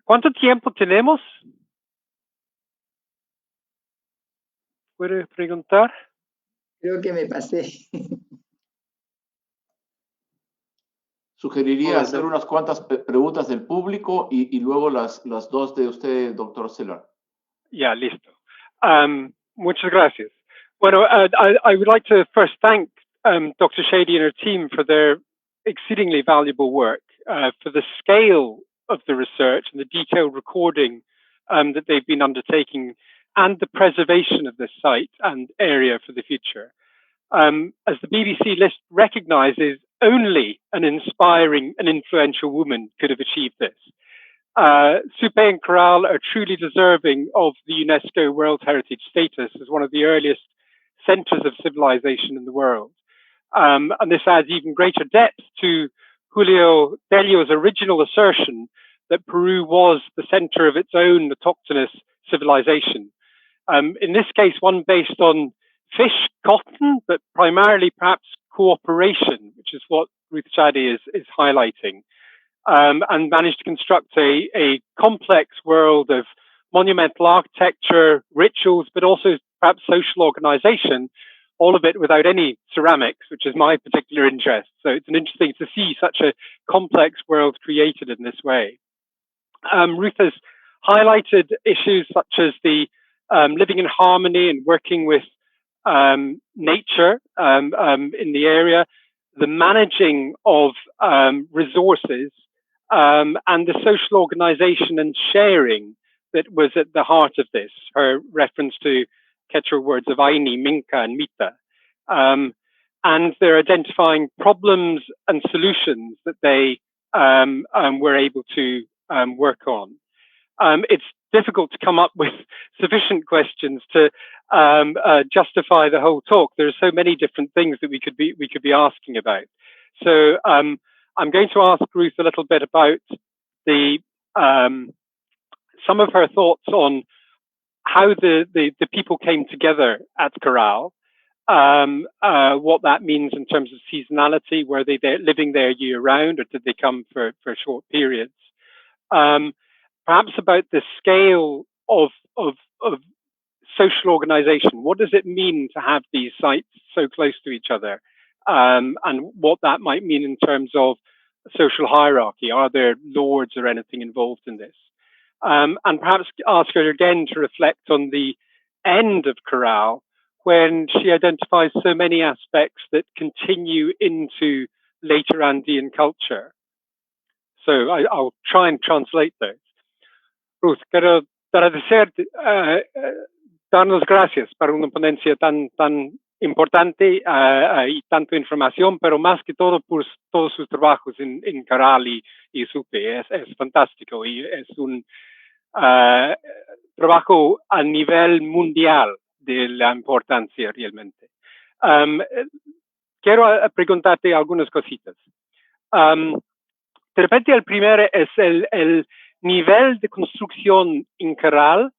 ¿Cuánto tiempo tenemos? ¿Puede preguntar? Creo que me pasé. Sugeriría hacer unas cuantas preguntas del público y luego las dos de usted, doctor Sillar. Ya, listo. Muchas gracias. Bueno, I would like to first thank Dr. Shady and her team for their exceedingly valuable work, for the scale of the research and the detailed recording that they've been undertaking, and the preservation of this site and area for the future. As the BBC list recognizes, only an inspiring and influential woman could have achieved this. Supe and Caral are truly deserving of the UNESCO World Heritage status as one of the earliest centers of civilization in the world. And this adds even greater depth to Julio Delio's original assertion that Peru was the center of its own autochthonous civilization. In this case, one based on fish, cotton, but primarily perhaps cooperation, which is what Ruth Shady is highlighting, and managed to construct a complex world of monumental architecture, rituals, but also perhaps social organization, all of it without any ceramics, which is my particular interest. So it's interesting to see such a complex world created in this way. Ruth has highlighted issues such as the living in harmony and working with nature in the area, the managing of resources, and the social organization and sharing that was at the heart of this, her reference to Quechua words of Aini, Minka, and Mita. And they're identifying problems and solutions that they were able to work on. It's difficult to come up with sufficient questions to justify the whole talk. There are so many different things that we could be asking about. So I'm going to ask Ruth a little bit about the some of her thoughts on how the people came together at Caral, what that means in terms of seasonality. Were they living there year round, or did they come for short periods? Perhaps about the scale of social organization. What does it mean to have these sites so close to each other? And what that might mean in terms of social hierarchy. Are there lords or anything involved in this? And perhaps ask her again to reflect on the end of Caral, when she identifies so many aspects that continue into later Andean culture. So I'll try and translate those. Ruth, quiero agradecer, darnos gracias para una ponencia tan importante y tanta información, pero más que todo por todos sus trabajos en Caral y Supe. Es fantástico y es un trabajo a nivel mundial de la importancia realmente. Quiero preguntarte algunas cositas. De repente, el primero es el nivel de construcción en Caral.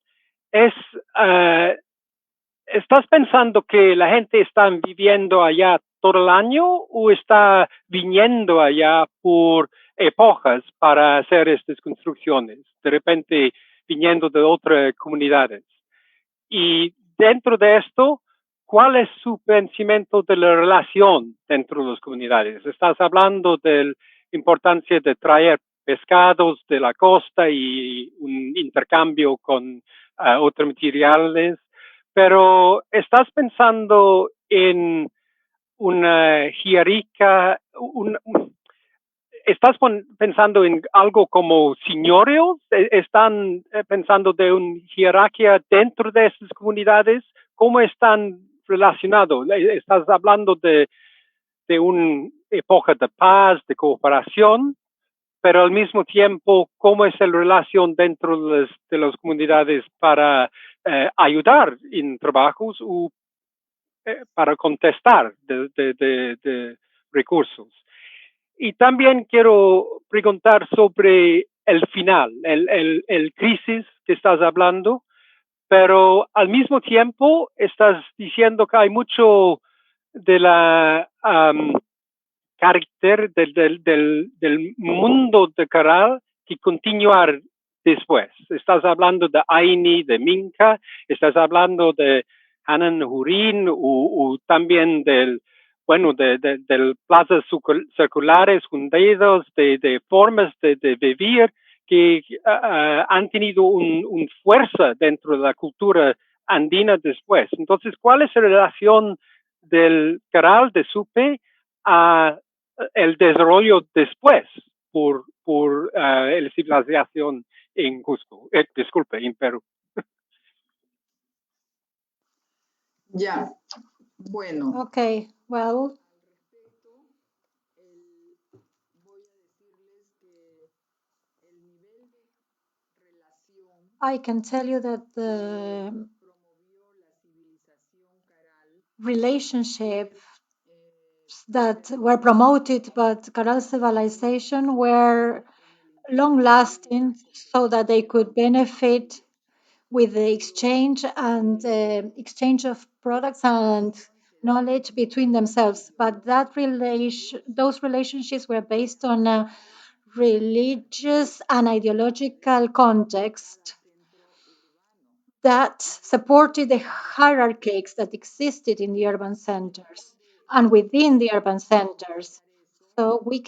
¿Estás pensando que la gente está viviendo allá todo el año o está viniendo allá por épocas para hacer estas construcciones? De repente viniendo de otras comunidades. Y dentro de esto, ¿cuál es su pensamiento de la relación dentro de las comunidades? Estás hablando de la importancia de traer pescados de la costa y un intercambio con otros materiales, pero estás pensando en una jerarquía, ¿estás pensando en algo como señoreos? ¿Están pensando de una jerarquía dentro de esas comunidades? ¿Cómo están relacionados? ¿Estás hablando de una época de paz, de cooperación? Pero al mismo tiempo, ¿cómo es la relación dentro de las comunidades para ayudar en trabajos o para contestar de recursos? Y también quiero preguntar sobre el final, el crisis que estás hablando, pero al mismo tiempo estás diciendo que hay mucho de la carácter del mundo de Caral que continuar después. Estás hablando de Aini, de Minca, estás hablando de Hanan Hurin o también bueno, del plazas circulares hundidos, de formas de vivir que han tenido una fuerza dentro de la cultura andina después. Entonces, ¿cuál es la relación del Caral de Supe a el desarrollo después por la civilización en Cusco, disculpe, en Perú? Ya, bueno, Okay, well, I can tell you that the relationships that were promoted by Caral Civilization were long lasting so that they could benefit with the exchange and exchange of products and knowledge between themselves. But those relationships were based on a religious and ideological context that supported the hierarchies that existed in the urban centers and within the urban centers. So we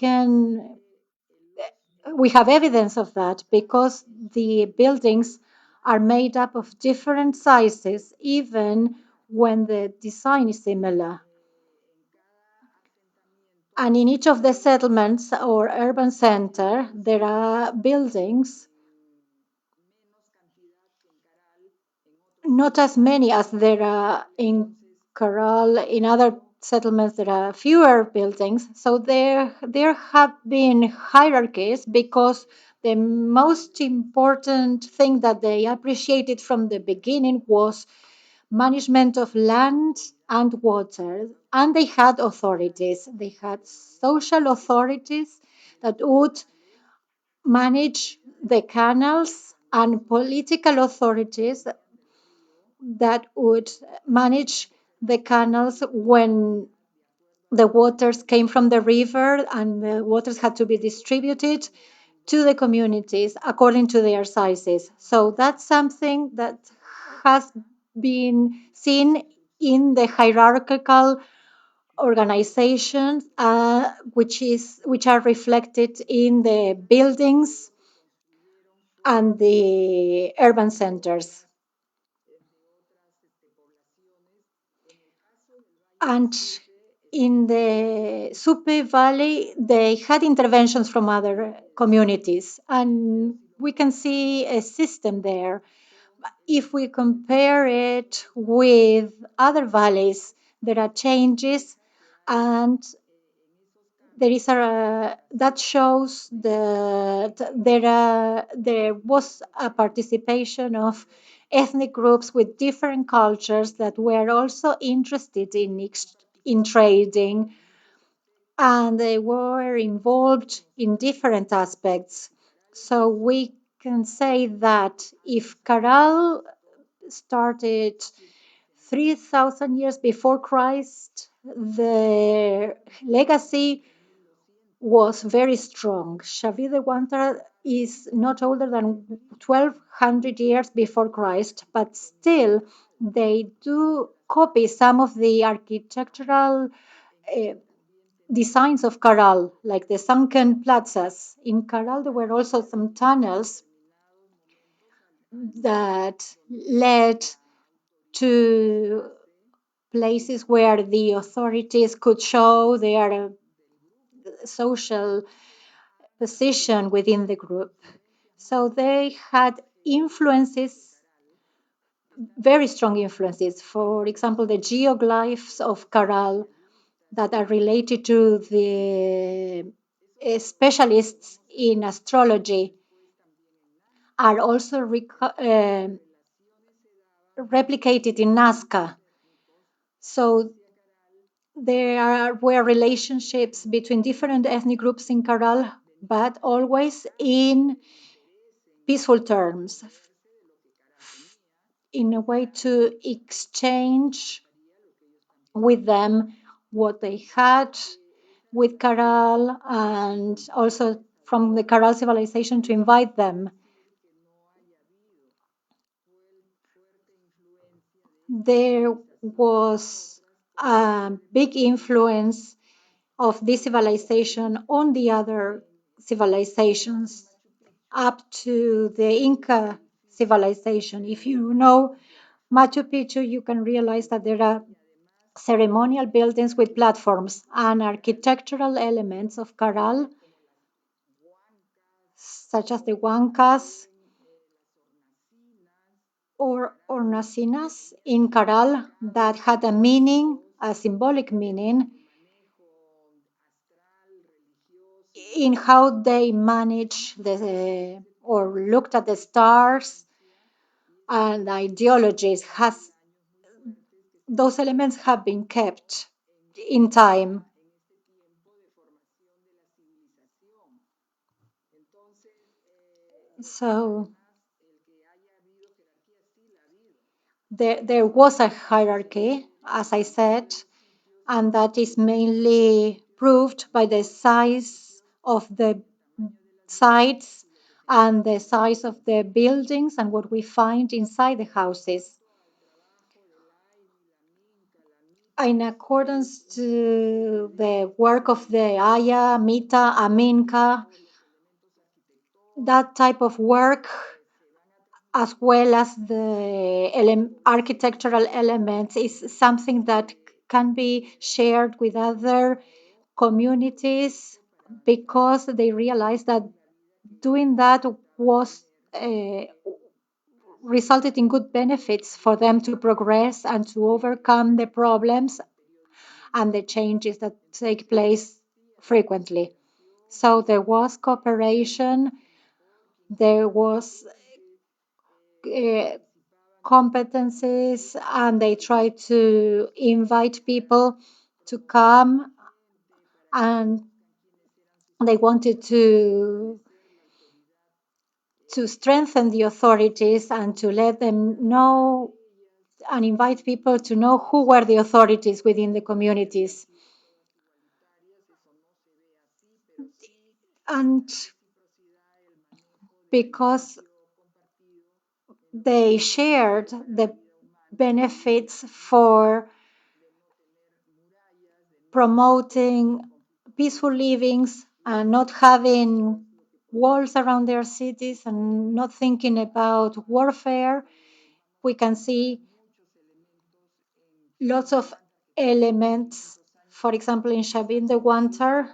have evidence of that because the buildings are made up of different sizes, even when the design is similar. And in each of the settlements or urban center, there are buildings, not as many as there are in Caral. In other settlements, there are fewer buildings. So there have been hierarchies because the most important thing that they appreciated from the beginning was management of land and water. And they had authorities. They had social authorities that would manage the canals and political authorities that would manage the canals when the waters came from the river and the waters had to be distributed to the communities according to their sizes. So that's something that has been seen in the hierarchical organizations, which are reflected in the buildings and the urban centers. And in the Supe Valley, they had interventions from other communities, and we can see a system there. If we compare it with other valleys, there are changes, and that shows that there was a participation of ethnic groups with different cultures that were also interested in trading, and they were involved in different aspects. So we can say that if Caral started 3,000 years before Christ, the legacy was very strong. Xavier de Guantar is not older than 1200 years before Christ, but still they do copy some of the architectural uh, designs of Caral, like the sunken plazas. In Caral, there were also some tunnels that led to places where the authorities could show their social position within the group. So they had influences, very strong influences. For example, the geoglyphs of Caral that are related to the specialists in astrology are also replicated in Nazca. So were relationships between different ethnic groups in Caral, but always in peaceful terms, in a way to exchange with them what they had with Caral, and also from the Caral civilization to invite them. There was a big influence of this civilization on the other civilizations up to the Inca civilization. If you know Machu Picchu, you can realize that there are ceremonial buildings with platforms and architectural elements of Caral, such as the huancas or hornacinas in Caral that had a meaning, a symbolic meaning, in how they manage or looked at the stars and ideologies. Those elements have been kept in time. So there was a hierarchy, as I said, and that is mainly proved by the size of the sites and the size of the buildings and what we find inside the houses. In accordance to the work of the Aya, Mita, Aminca, that type of work, as well as the architectural elements, is something that can be shared with other communities because they realized that doing that was resulted in good benefits for them to progress and to overcome the problems and the changes that take place frequently. So there was cooperation, there was competencies, and they tried to invite people to come, and they wanted to strengthen the authorities and to let them know and invite people to know who were the authorities within the communities. And because they shared the benefits for promoting peaceful livings and not having walls around their cities and not thinking about warfare, we can see lots of elements. For example, in Shabin de Guantar,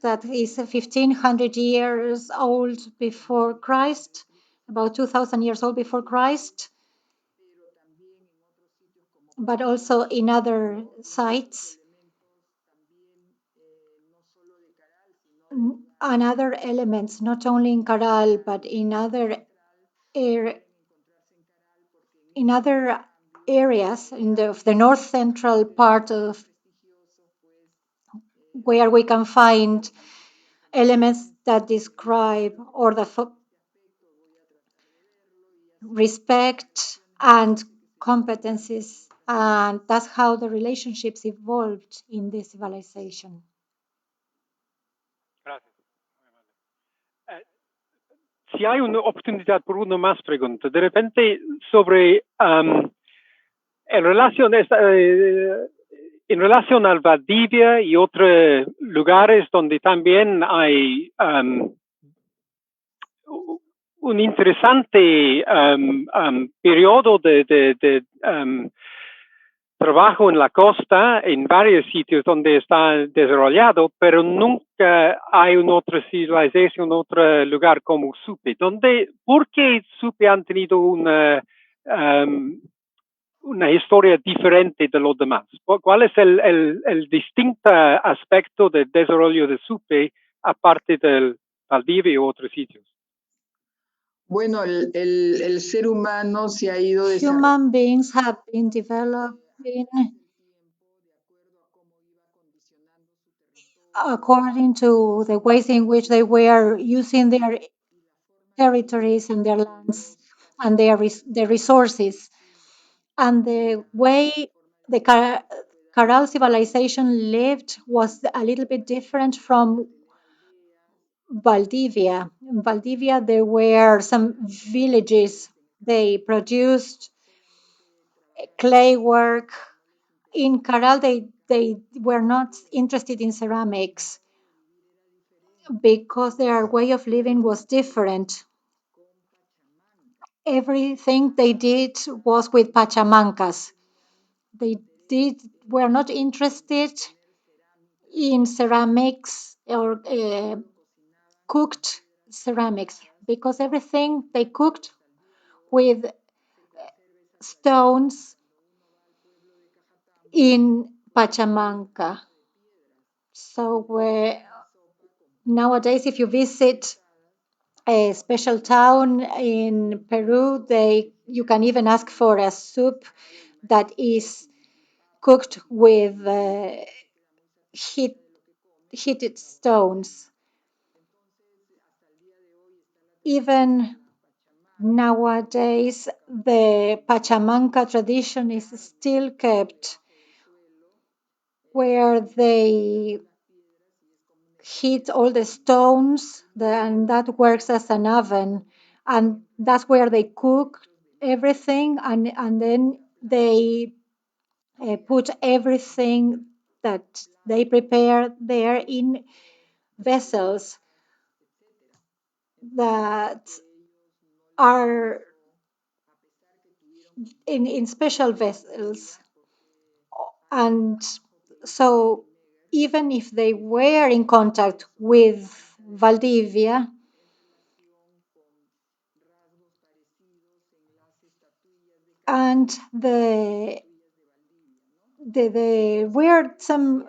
that is 1500 years old before Christ, about 2000 years old before Christ, but also in other sites. And other elements, not only in Caral, but in other in other areas in the north central part of where we can find elements that describe or the respect and competencies, and that's how the relationships evolved in this civilization. si hay una oportunidad por una más pregunta, de repente sobre en relación al Valdivia y otros lugares donde también hay un interesante periodo de trabajo en la costa, en varios sitios donde está desarrollado, pero nunca hay una otra civilización, otro lugar como Supe. ¿Por qué Supe han tenido una historia diferente de los demás? ¿Cuál es el distinto aspecto del desarrollo de Supe aparte del Valdivia y otros sitios? Bueno, el ser humano se ha ido Human beings have been developing according to the ways in which they were using their territories and their lands and their resources. And the way the Caral civilization lived was a little bit different from Valdivia. In Valdivia, there were some villages. They produced clay work. In Caral, they were not interested in ceramics because their way of living was different. Everything they did was with pachamancas. They were not interested in ceramics or cooked ceramics because everything they cooked with stones in Pachamanca. So nowadays, if you visit a special town in Peru, you can even ask for a soup that is cooked with heated stones. Even nowadays, the Pachamanca tradition is still kept, where they heat all the stones, and that works as an oven, and that's where they cook everything, and then they put everything that they prepare there in vessels that are in special vessels. And so even if they were in contact with Valdivia, and there were some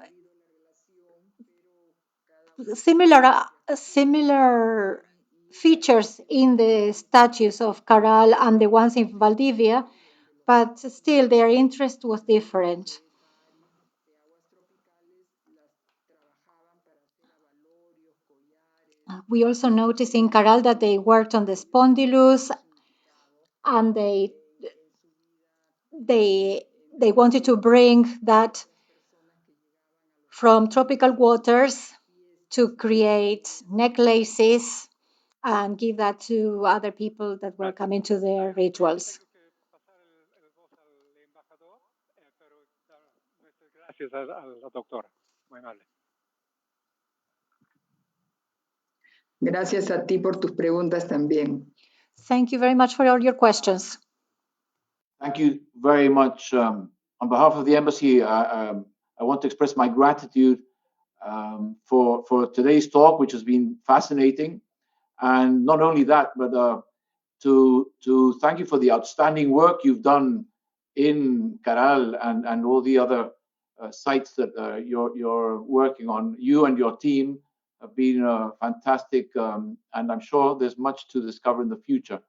similar features in the statues of Caral and the ones in Valdivia, but still their interest was different. We also noticed in Caral that they worked on the spondylus, and they wanted to bring that from tropical waters to create necklaces and give that to other people that were coming to their rituals. Gracias a la doctora. Muy amable. Gracias a ti por tus preguntas también. Thank you very much for all your questions. Thank you very much. On behalf of the embassy, I want to express my gratitude for today's talk, which has been fascinating. And not only that, but to thank you for the outstanding work you've done in Caral and all the other sites that you're working on. You and your team have been fantastic, and I'm sure there's much to discover in the future.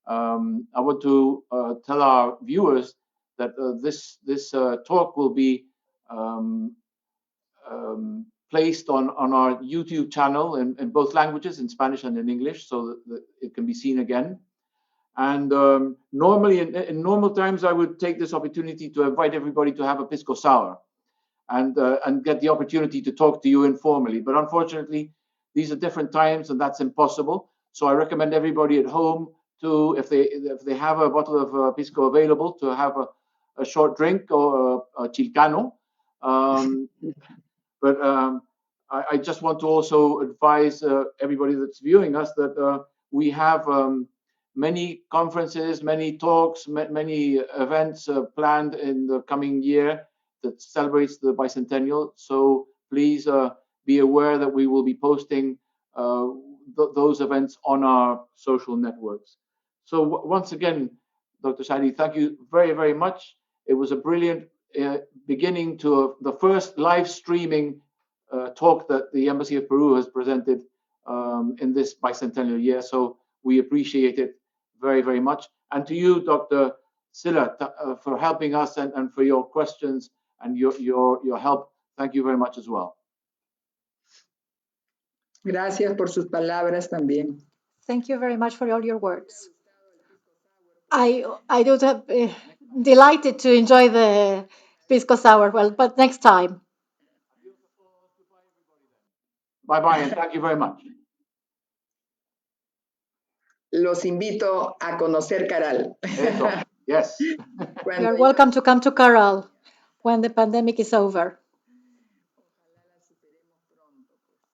I want to tell our viewers that this talk will be placed on our YouTube channel in both languages, in Spanish and in English, so that it can be seen again. And normally, in normal times, I would take this opportunity to invite everybody to have a pisco sour and get the opportunity to talk to you informally. But unfortunately, these are different times, and that's impossible. So I recommend everybody at home to, if they have a bottle of pisco available, to have a short drink or a chilcano. But I just want to also advise everybody that's viewing us that we have many conferences, many talks, many events planned in the coming year that celebrates the bicentennial. So please be aware that we will be posting those events on our social networks. So once again, Dr. Shady, thank you very, very much. It was a brilliant beginning to the first live streaming talk that the Embassy of Peru has presented in this bicentennial year. So we appreciate it very, very much. And to you, Dr. Silla, for helping us and for your questions and your help. Thank you very much as well. Gracias por sus palabras también. Thank you very much for all your words. I do have, delighted to enjoy the pisco sour, well, but next time. Bye-bye, and thank you very much. Los invito a conocer Caral. Eso. Yes. You're welcome to come to Caral when the pandemic is over.